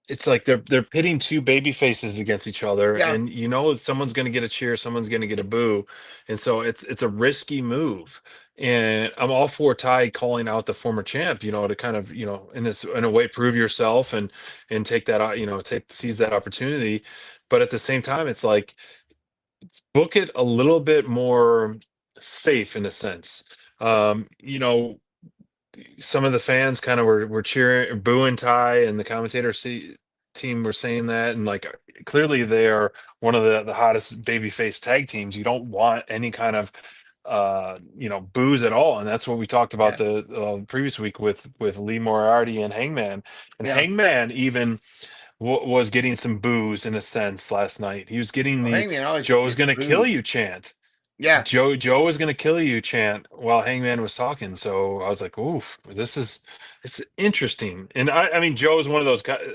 it's like they're pitting two baby faces against each other, Yeah, and someone's going to get a cheer, someone's going to get a boo, and so it's a risky move. And I'm all for Ty calling out the former champ, to kind of, in a way prove yourself, and take that take seize that opportunity. But at the same time, it's like, book it a little bit more safe in a sense. Um, you know, some of the fans kind of were cheering, booing Ty, and the team were saying that, and like, clearly they are one of the hottest babyface tag teams. You don't want any kind of booze at all, and that's what we talked about yeah, the previous week with Lee Moriarty and Hangman. And yeah. Hangman even was getting some booze in a sense last night. He was getting Well, the Hangman always "Joe's gets gonna kill booed. you" chant. Yeah, Joe is gonna kill you chant while Hangman was talking. So I was like, oof, it's interesting. And I mean, Joe is one of those guys,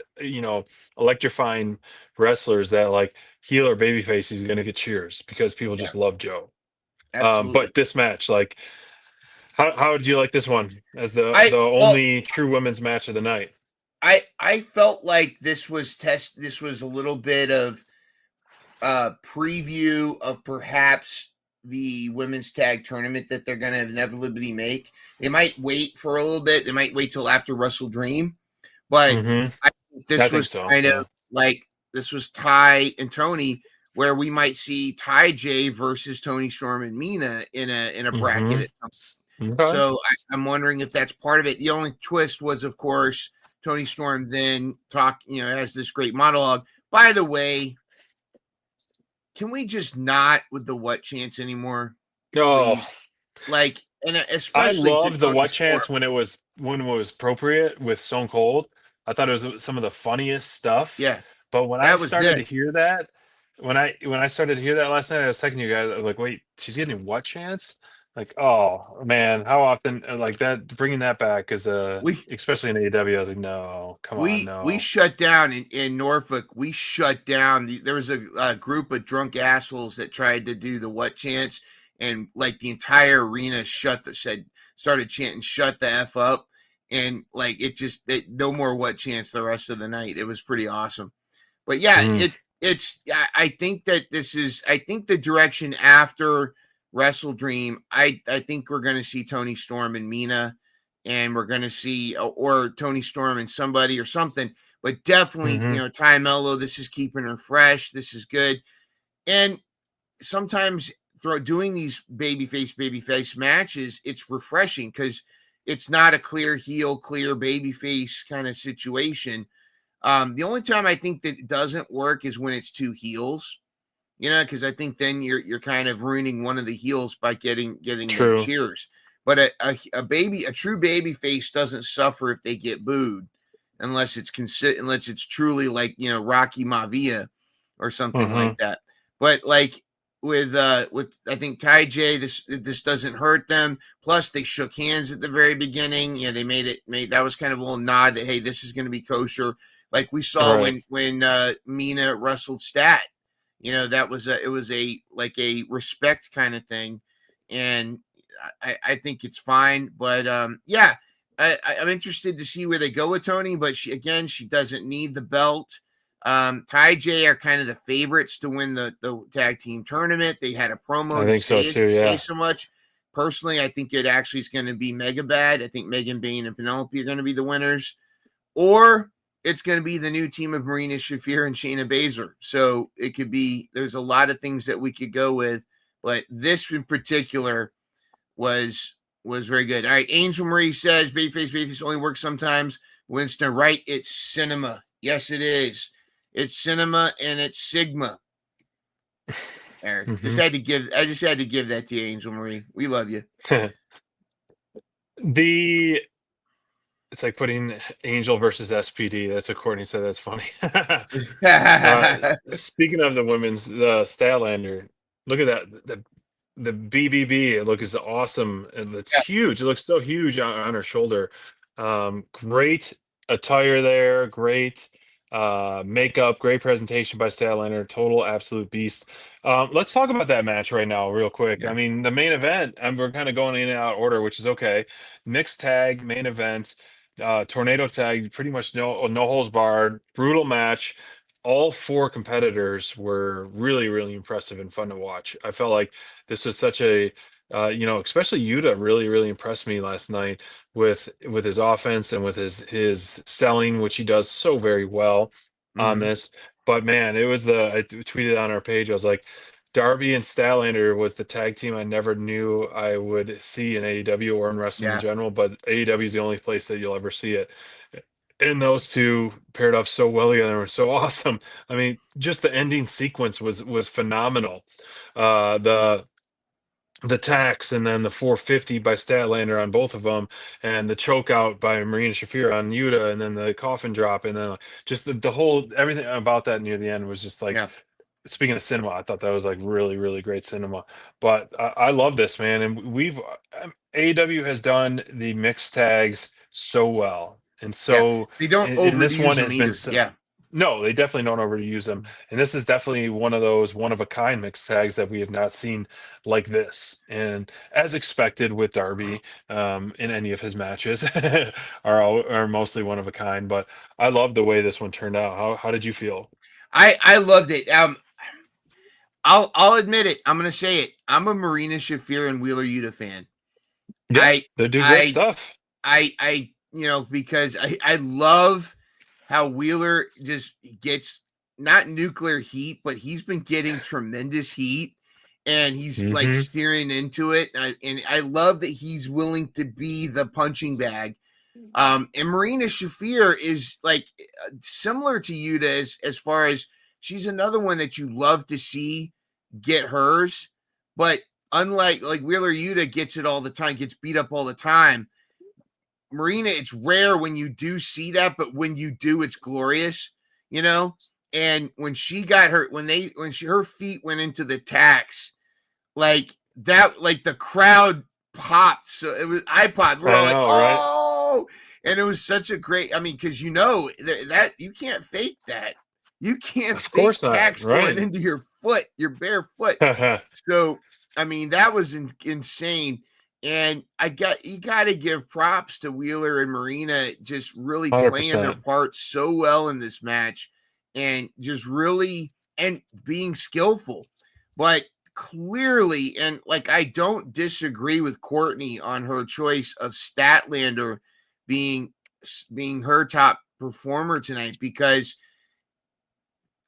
electrifying wrestlers that, like, heel or babyface, he's gonna get cheers because people yeah, just love Joe. absolutely. But this match, like, how did you like this one as the I well, only true women's match of the night? I felt like this was a little bit of preview of perhaps the women's tag tournament that they're going to inevitably make. They might wait for a little bit. They might wait till after Wrestle Dream, but Mm-hmm. I think I this think was so. kind of Yeah. like this was Ty and Tony, where we might see Ty J versus Tony Storm and Mina in a bracket Mm-hmm. at some. Okay. So I'm wondering if that's part of it. The only twist was, of course, Tony Storm then has this great monologue. By the way, can we just not with the what chance anymore, Oh, please? Like, and I especially to love the Tony what Storm. chance when it was appropriate with Stone Cold. I thought it was some of the funniest stuff. Yeah, But when I that was started to there. hear that, when I started to hear that last night, I was texting you guys. I was like, "Wait, she's getting what chance?" Like, oh man, how often, like that, bringing that back is We especially in AEW. I was like, no, come on, we no. shut down in Norfolk. We shut down. There was a group of drunk assholes that tried to do the what chance, and like the entire arena started chanting "shut the f up," and like no more what chance the rest of the night. It was pretty awesome. But yeah, Mm, I think that I think the direction after Wrestle Dream, I think we're going to see Tony Storm and Mina, and we're going to see or Tony Storm and somebody or something. But definitely, hmm Ty Mello. This is keeping her fresh. This is good. And sometimes doing these babyface matches, it's refreshing because it's not a clear heel, clear babyface kind of situation. The only time I think that it doesn't work is when it's two heels, because I think then you're kind of ruining one of the heels by getting them True. cheers. But a true baby face doesn't suffer if they get booed, unless it's truly like Rocky Maivia or something hmm like that. But like with I think Ty J, this doesn't hurt them. Plus they shook hands at the very beginning. They made that was kind of a little nod that, hey, this is going to be kosher, like we saw Right. when Mina wrestled Stat. That was it was a like a respect kind of thing, and I think it's fine. But yeah, I'm interested to see where they go with Tony. But she doesn't need the belt. Ty J are kind of the favorites to win the tag team tournament. They had a I promo to think so too. say Yeah. so much. Personally, I think it actually is going to be mega bad. I think Megan Bain and Penelope are going to be the winners, or it's going to be the new team of Marina Shafir and Shayna Baszler. So it could be, there's a lot of things that we could go with, but this in particular was very good. All right, Angel Marie says babyface only works sometimes. Winston, right? It's cinema. Yes, it is. It's cinema and it's Sigma. Eric, hmm I just had to give that to you, Angel Marie. We love you. the It's like putting Angel versus SPD. That's what Courtney said. That's funny. uh, Yeah. Speaking of the Statlander, look at that. The BBB. It looks awesome. It's huge. It looks so huge on her shoulder. Great attire there. Great makeup. Great presentation by Statlander. Total absolute beast. Let's talk about that match right now, real quick. I Yeah. mean, the main event, and we're kind of going in and out of order, which is okay. Mixed tag main event. tornado tag, pretty much no holds barred, brutal match. All four competitors were really, really impressive and fun to watch. I felt like this was such a, especially Yuta really, really impressed me last night with his offense and with his selling, which he does so very well on Mhm. this. But man, I tweeted on our page. I was like, Darby and Statlander was the tag team I never knew I would see in AEW or in wrestling in Yeah. general, but AEW is the only place that you'll ever see it. And those two paired up so well together and were so awesome. I mean, just the ending sequence was phenomenal. The tax and then the 450 by Statlander on both of them, and the choke out by Marina Shafir on Yuta, and then the coffin drop, and then just the whole everything about that near the end was just like, Yeah. speaking of cinema, I thought that was like really, really great cinema. But I love this, man. And AEW has done the mixed tags so well. And Yeah. so, They don't and this overuse one them has been, either. Yeah. no, they definitely don't overuse them. And this is definitely one of those one of a kind mixed tags that we have not seen like this. And as expected with Darby, in any of his matches, are mostly one of a kind. But I love the way this one turned out. How did you feel? I loved it. I'll admit it. I'm gonna say it. I'm a Marina Shafir and Wheeler Yuta fan. Yeah, I they do great I stuff. because I love how Wheeler just gets not nuclear heat, but he's been getting tremendous heat and he's like Hmm. steering into it. And I love that he's willing to be the punching bag. And Marina Shafir is like similar to Yuta as far as she's another one that you love to see get hers, but unlike like Wheeler Yuta gets it all the time, gets beat up all the time. Marina, it's rare when you do see that, but when you do, it's glorious, you know. And when she got her, her feet went into the tax, like that, like the crowd popped. So it was I popped. We're I all like, know, right? oh, and it was such a great. I mean, because that you can't fake that. You can't Of fake course not, tax going right? into your foot, your bare foot. So I mean, that was insane. And you got to give props to Wheeler and Marina just really playing their 100%. parts so well in this match, and just really and being skillful. But clearly, and like I don't disagree with Courtney on her choice of Statlander being being her top performer tonight, because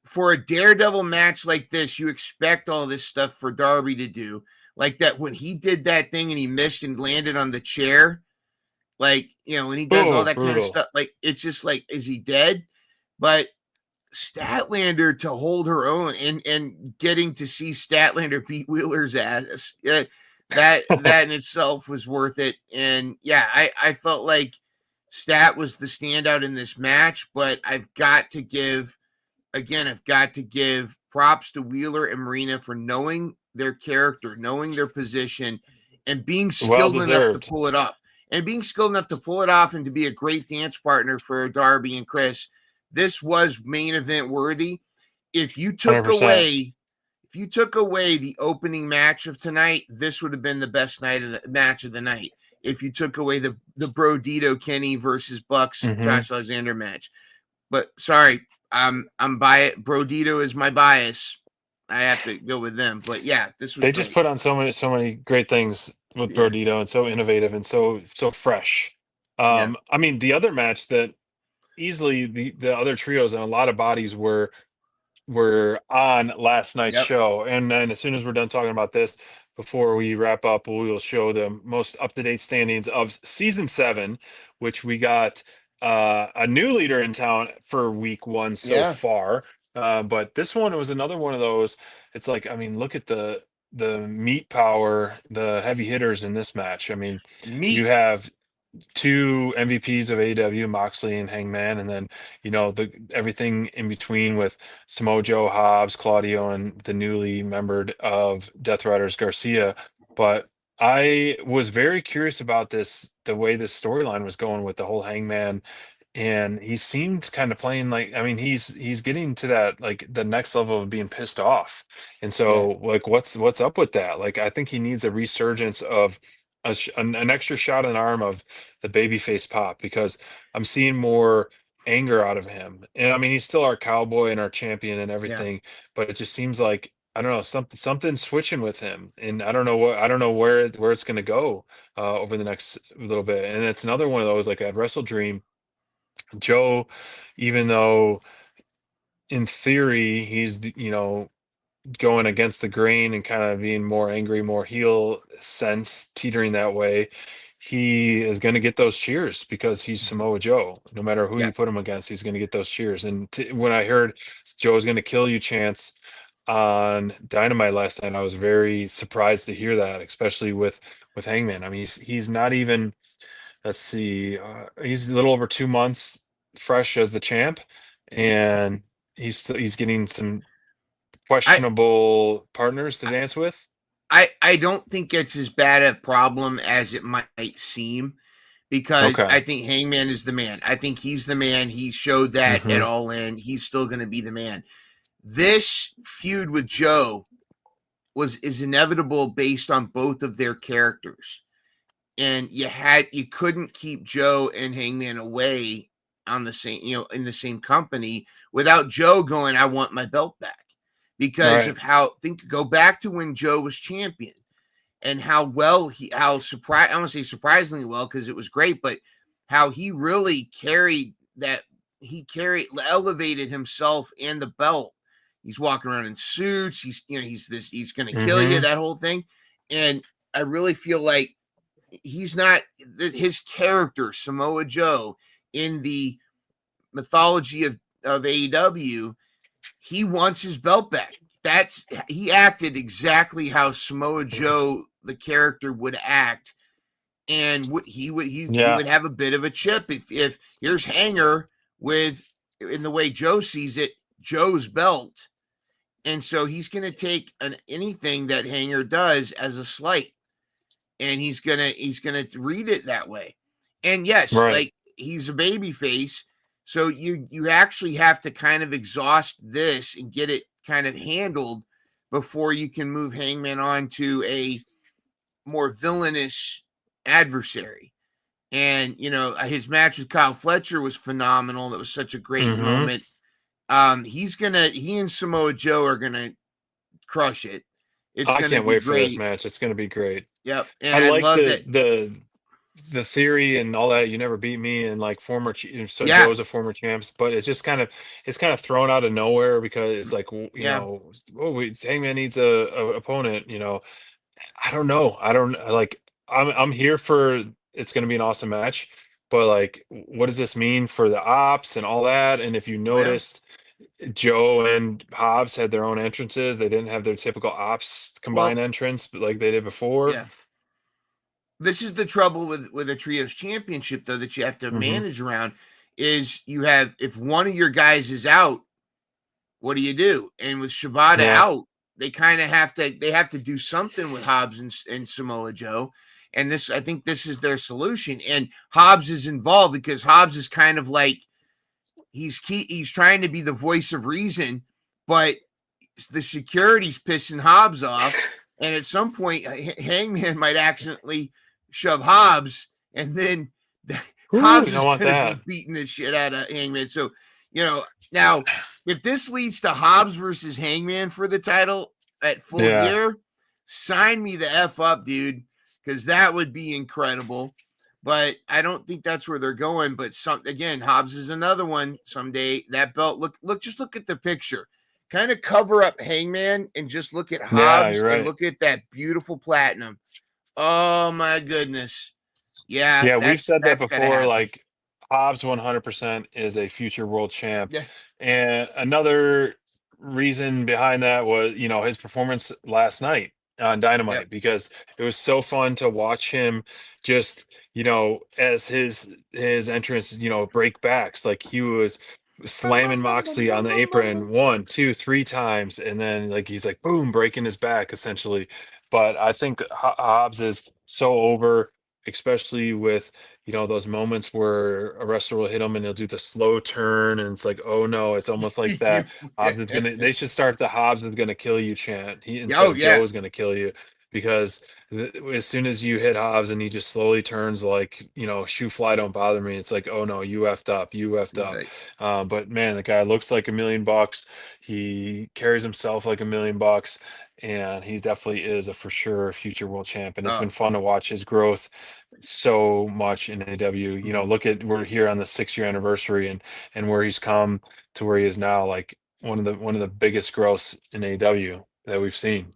for a daredevil match like this, you expect all this stuff for Darby to do. Like that when he did that thing and he missed and landed on the chair, like, when he does all Oh, that kind of brutal. stuff, like it's just like, is he dead? But Statlander to hold her own and getting to see Statlander beat Wheeler's ass, that in itself was worth it. And yeah, I felt like Stat was the standout in this match, but I've got to give props to Wheeler and Marina for knowing their character, knowing their position, and being Well skilled enough to deserved. pull it off. And being skilled enough to pull it off and to be a great dance partner for Darby and Chris. This was main event worthy. If you took 100%. away if you took away the opening match of tonight, this would have been the best match of the night. If you took away the Brodito Kenny versus Bucks Hmm. Josh Alexander match, but sorry, I'm biased. Brodito is my bias. I have to go with them. But yeah, this was They just great. put on so many great things with Yeah, Brodito, and so innovative and so fresh. yeah, I mean, the other match that easily the other trios and a lot of bodies were on last night's yep, show. And then as soon as we're done talking about this, before we wrap up, we will show the most up-to-date standings of season 7, which we got a new leader in town for week 1 so yeah. far. But this one was another one of those. It's like, I mean, look at the meat power, the heavy hitters in this match. I mean, you Meat. have two MVPs of AEW, Moxley and Hangman, and then the everything in between with Samoa Joe, Hobbs, Claudio, and the newly membered of Death Riders Garcia. But I was very curious about the way this storyline was going with the whole Hangman, and he seemed kind of playing like, I mean, he's getting to that, like, the next level of being pissed off. And Yeah, so, like, what's up with that? Like, I think he needs a resurgence of an extra shot in the arm of the babyface pop, because I'm seeing more anger out of him. And I mean, he's still our cowboy and our champion and Yeah. everything, but it just seems like, I don't know, something's switching with him, and I don't know where it's going to go over the next little bit. And it's another one of those, like at Wrestle Dream, Joe, even though in theory he's going against the grain and kind of being more angry, more heel sense, teetering that way, he is going to get those cheers because he's Mhm. Samoa Joe. No matter who Yeah. you put him against, he's going to get those cheers. And when I heard Joe's going to kill you chants on Dynamite last night, I was very surprised to hear that, especially with Hangman. I mean, he's not even, let's see, he's a little over 2 months fresh as the champ, and he's getting some I questionable partners to dance with. I don't think it's as bad a problem as it might seem, because Okay. I think Hangman is the man. I think he's the man. He showed that at Hmm. All In. He's still going to be the man. This feud with Joe is inevitable based on both of their characters, and you couldn't keep Joe and Hangman away on the same, in the same company, without Joe going, I want my belt back, because Right. of go back to when Joe was champion, and how well how surprised, I don't want to say surprisingly well because it was great, but how he really carried that. He elevated himself and the belt. He's walking around in suits. He's going to kill you, Hmm. that whole thing. And I really feel like he's not his character, Samoa Joe, in the mythology of AEW. He wants his belt back. He acted exactly how Samoa Joe, the character, would act, and he Yeah. would have a bit of a chip if here's Hanger with, in the way Joe sees it, Joe's belt, and so he's going to take anything that Hanger does as a slight, and he's gonna read it that way. And yes, Right. like, he's a baby face, so you actually have to kind of exhaust this and get it kind of handled before you can move Hangman on to a more villainous adversary. And his match with Kyle Fletcher was phenomenal. That was such a great Hmm. moment. He and Samoa Joe are gonna crush it. It's I gonna can't be wait for this great. match. It's going to be great. Yep, I and I like love that. the theory and all that. You never beat me, and like so Yeah, Joe's a former champs, but it's kind of thrown out of nowhere because it's like, yeah. Hangman needs a opponent. I don't know. I don't like. I'm here for. It's going to be an awesome match, but like, what does this mean for the ops and all that? And if you Well, noticed, Joe and Hobbs had their own entrances. They didn't have their typical ops combined well, entrance, but like they did before. yeah. This is the trouble with a trios championship, though, that you have to Hmm. manage around. Is you have, if one of your guys is out, what do you do? And with Shibata Yeah. out, they have to do something with Hobbs and Samoa Joe. And I think this is their solution. And Hobbs is involved because Hobbs is kind of like, he's trying to be the voice of reason, but the security's pissing Hobbs off. And at some point, Hangman might accidentally shove Hobbs, and then Ooh, Hobbs you is don't want going to that. be beating the shit out of Hangman. So, now, if this leads to Hobbs versus Hangman for the title at Full Yeah. Gear, sign me the F up, dude, because that would be incredible. But I don't think that's where they're going. But again, Hobbs is another one someday. That belt, just look at the picture. Kind of cover up Hangman and just look at Yeah, Hobbs you're and right. look at that beautiful platinum. Oh my goodness. Yeah, Yeah, we've that's said that that's gotta before. happen. Like, Hobbs 100% is a future world champ. Yeah. And another reason behind that was, his performance last night on Yep. Dynamite, because it was so fun to watch him just, as his entrance, break backs. Like, he was slamming Moxley on the apron one, two, three times, and then like he's like boom, breaking his back essentially. But I think Hobbs is so over, especially with those moments where a wrestler will hit him and he'll do the slow turn, and it's like, oh no, it's almost like that. Hobbs is gonna. They should start the Hobbs is gonna kill you chant, instead Oh of Joe yeah. is gonna kill you. because as soon as you hit Hobbs and he just slowly turns like, shoe fly don't bother me. It's like, oh no, you effed up, you effed up. Right. But man, the guy looks like $1 million. He carries himself like $1 million, and he definitely is a for sure future world champ. And it's been Oh, fun to watch his growth so much in AEW. Look at, we're here on the 6 year anniversary, and where he's come to where he is now, like one of the biggest growths in AEW that we've seen.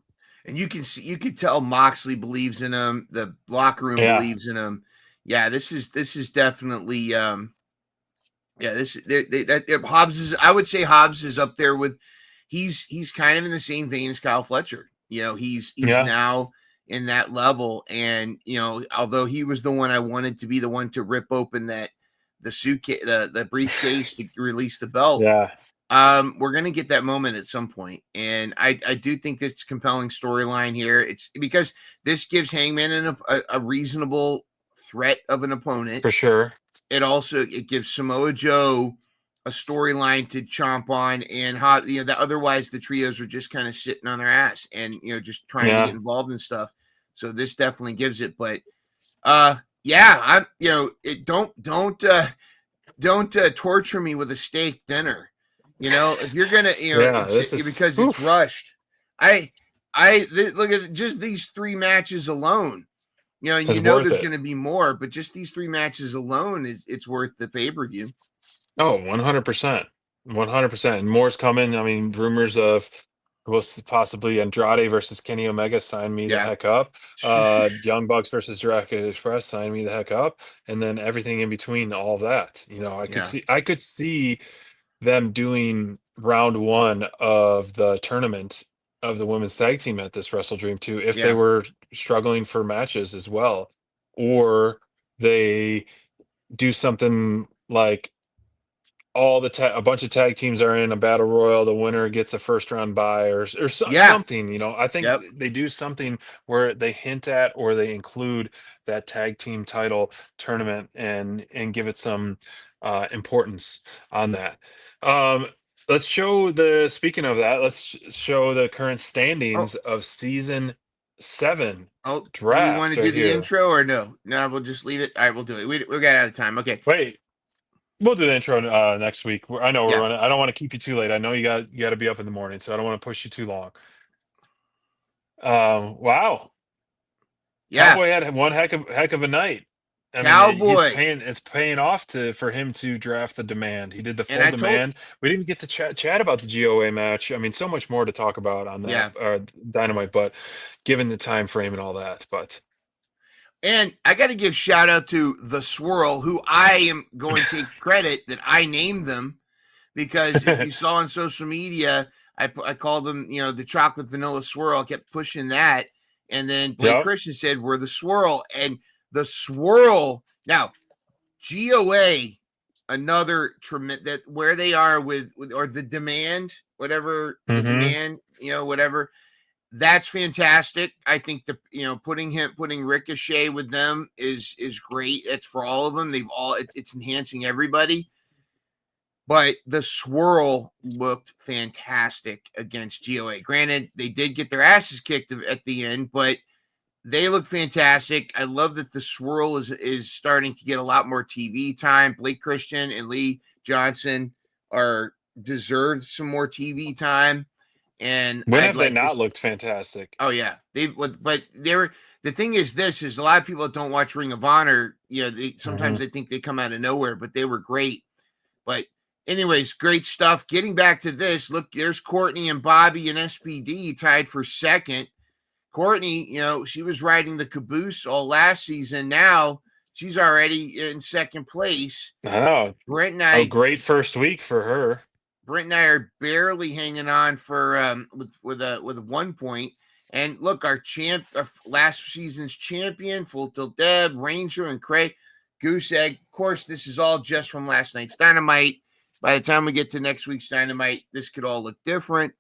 and you can tell Moxley believes in him. The locker room Yeah, believes in him. Yeah, this is definitely yeah, Hobbs is. I would say Hobbs is up there with. He's kind of in the same vein as Kyle Fletcher. He's yeah, now in that level, and although he was the one I wanted to be the one to rip open the suitcase, the briefcase to release the belt. yeah, We're gonna get that moment at some point, and I do think it's compelling storyline here. It's because this gives Hangman a reasonable threat of an opponent. for sure. It gives Samoa Joe a storyline to chomp on, and how that otherwise the trios are just kind of sitting on their ass and just trying to get Yeah, involved in stuff. So this definitely gives it. But yeah, I'm don't torture me with a steak dinner. If you're gonna yeah. it's This is because it's oof, rushed. Look at just these three matches alone. And it's worth there's it. going to be more, but just these three matches alone it's worth the pay-per-view. Oh, 100%. 100%. And more's coming. I mean, rumors of was possibly Andrade versus Kenny Omega, sign me the Yeah. heck up. Young Bucks versus Jurassic Express, sign me the heck up. And then everything in between, all of that. Yeah. I could see them doing round one of the tournament of the women's tag team at this Wrestle Dream 2 if they Yeah. were struggling for matches as well. Or they do something like a bunch of tag teams are in a battle royal. The winner gets a first round bye, Yeah. something. I think Yep. they do something where they hint at or they include that tag team title tournament and give it some importance on that. Um, let's show the speaking of that. Show the current Oh, standings of season 7 do we want draft to do right the here. intro or no? No, we'll just leave it. All right, we'll do it. We got out of time. Okay. Wait, we'll do the intro next week. I know we're Yeah. running. I don't want to keep you too late. I know you got to be up in the morning, so I don't want to push you too long. Wow, Yeah. Cowboy had one heck of a night. I mean, Cowboy. it's paying off for him to draft the demand. He did the And full I told demand. We didn't get to chat about the GOA match. I mean, so much more to talk about on that yeah. Dynamite, but given the time frame and all that, but And I got to give shout out to the Swirl, who I am going to take credit that I named them, because if you saw on social media, I called them, the chocolate vanilla swirl. I kept pushing that. And then Blake yep. Christian said, we're the swirl. And the swirl, now, GOA, another tremendous, that where they are with, or the demand, whatever, the Mm-hmm. demand, whatever. That's fantastic. I think putting Ricochet with them is great. It's for all of them. It's enhancing everybody. But the swirl looked fantastic against GOA. Granted, they did get their asses kicked at the end, but they look fantastic. I love that the swirl is starting to get a lot more TV time. Blake Christian and Lee Johnson are deserved some more TV time, and When I'd have they like not this. looked fantastic? Oh yeah, but they were. The thing is, this is a lot of people that don't watch Ring of Honor. Sometimes Mm-hmm. they think they come out of nowhere, but they were great. But anyways, great stuff. Getting back to this, look, there's Courtney and Bobby and SPD tied for second. Courtney, she was riding the caboose all last season. Now she's already in second place. I know. Brent and A I, great first week for her. Brent and I are barely hanging on for with a 1 point. And look, our last season's champion, Full Tilt Deb, Ranger, and Craig Goose Egg. Of course, this is all just from last night's Dynamite. By the time we get to next week's Dynamite, this could all look different,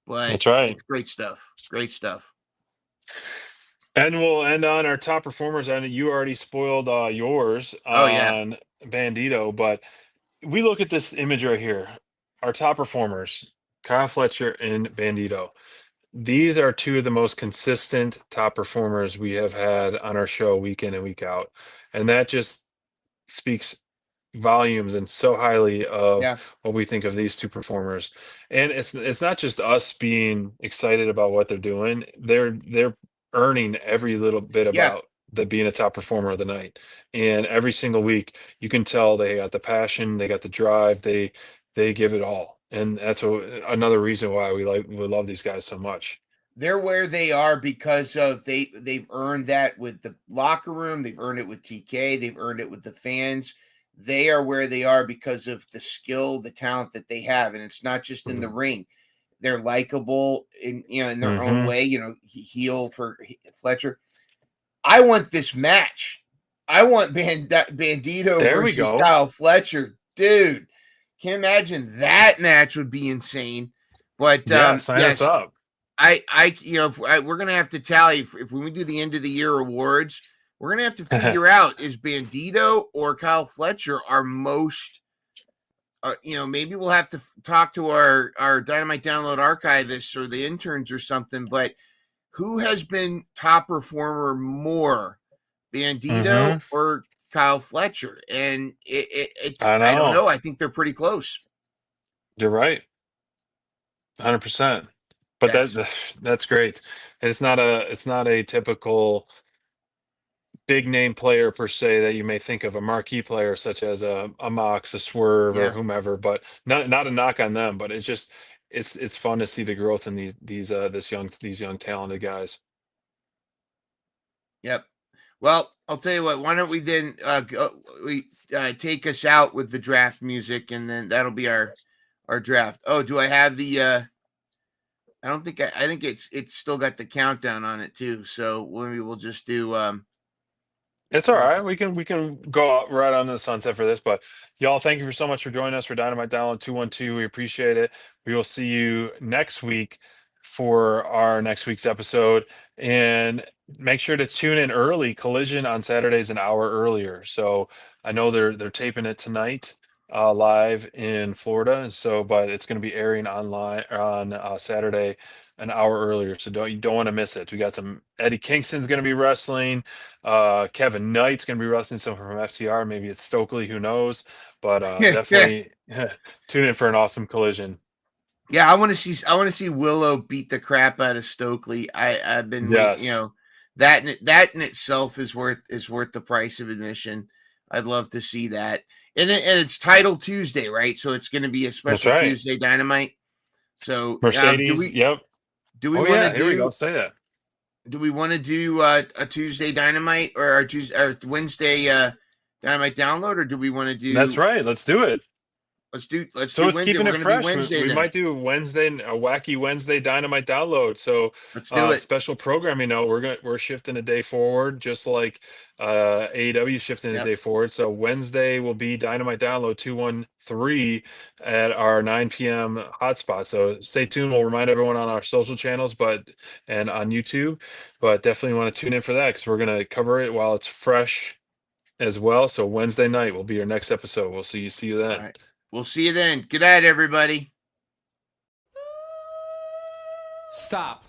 but That's right. it's great stuff. Great stuff. And we'll end on our top performers. And you already spoiled yours Oh yeah, on Bandito, but we look at this image right here. Our top performers, Kyle Fletcher and Bandito. these are two of the most consistent top performers we have had on our show week in and week out. And that just speaks volumes and so highly of Yeah. what we think of these two performers. And it's not just us being excited about what they're doing. They're earning every little bit Yeah. about the being a top performer of the night. And every single week you can tell they got the passion, they got the drive, they give it all. And that's another reason why we love these guys so much. They're where they are because of they've earned that with the locker room, they've earned it with TK, they've earned it with the fans. They are where they are because of the skill, the talent that they have, and it's not just in the Mhm. ring. They're likable in their own Mhm. way. Heel for Fletcher. I want this match. I want Bandito There we versus go. Kyle Fletcher, dude. Can you imagine that match would be insane? But Yeah, sign us yes, up. we're gonna have to tally if when we do the end of the year awards, we're gonna have to figure out is Bandito or Kyle Fletcher our most. Maybe we'll have to talk to our Dynamite Download archivists or the interns or something. But who has been top performer more, Bandito Mhm. or Kyle Fletcher? And it's I I don't know. know. I think they're pretty close. You're right. 100%. But Yes. that's great. And it's not a typical big name player per se that you may think of, a marquee player such as a Mox, a Swerve, or Yeah. whomever. But not a knock on them, but it's fun to see the growth in these young talented guys. Yep. Well, I'll tell you what. Why don't we then take us out with the draft music, and then that'll be our draft. Oh, do I have the? I don't think I think it's still got the countdown on it too. So maybe we'll just do. It's all right. We can go out right on the sunset for this, but y'all, thank you for so much for joining us for Dynamite Download 212. We appreciate it. We will see you next week for our next week's episode, and make sure to tune in early. Collision on Saturdays an hour earlier. So I know they're taping it tonight live in Florida, so but it's going to be airing online on Saturday an hour earlier. So you don't want to miss it. We got some Eddie Kingston's going to be wrestling. Kevin Knight's going to be wrestling someone from FTR. Maybe it's Stokely, who knows? But definitely tune in for an awesome collision. Yeah, I want to see Willow beat the crap out of Stokely. I've been waiting. Yes, That in itself is worth the price of admission. I'd love to see that. And it's Title Tuesday, right? So it's going to be a that's special right. Tuesday Dynamite. So do Mercedes. we Yep. do we Oh want to yeah. Here we go. do Say that. do we want to do a Tuesday Dynamite or our Tuesday or Wednesday Dynamite download, or do we want to That's do right. Let's do it. let's So do it's Wednesday? keeping We're it going to be fresh. We, Wednesday we then. might do Wednesday, a wacky Wednesday Dynamite download. So Let's do it. special programming note. We're shifting a day forward, just like AEW shifting a Yep. day forward. So Wednesday will be Dynamite download 213 at our 9 p.m. hotspot. So stay tuned. We'll remind everyone on our social channels, and on YouTube. But definitely want to tune in for that because we're gonna cover it while it's fresh as well. So Wednesday night will be our next episode. We'll see you All then. right. We'll see you then. Good night, everybody. Stop.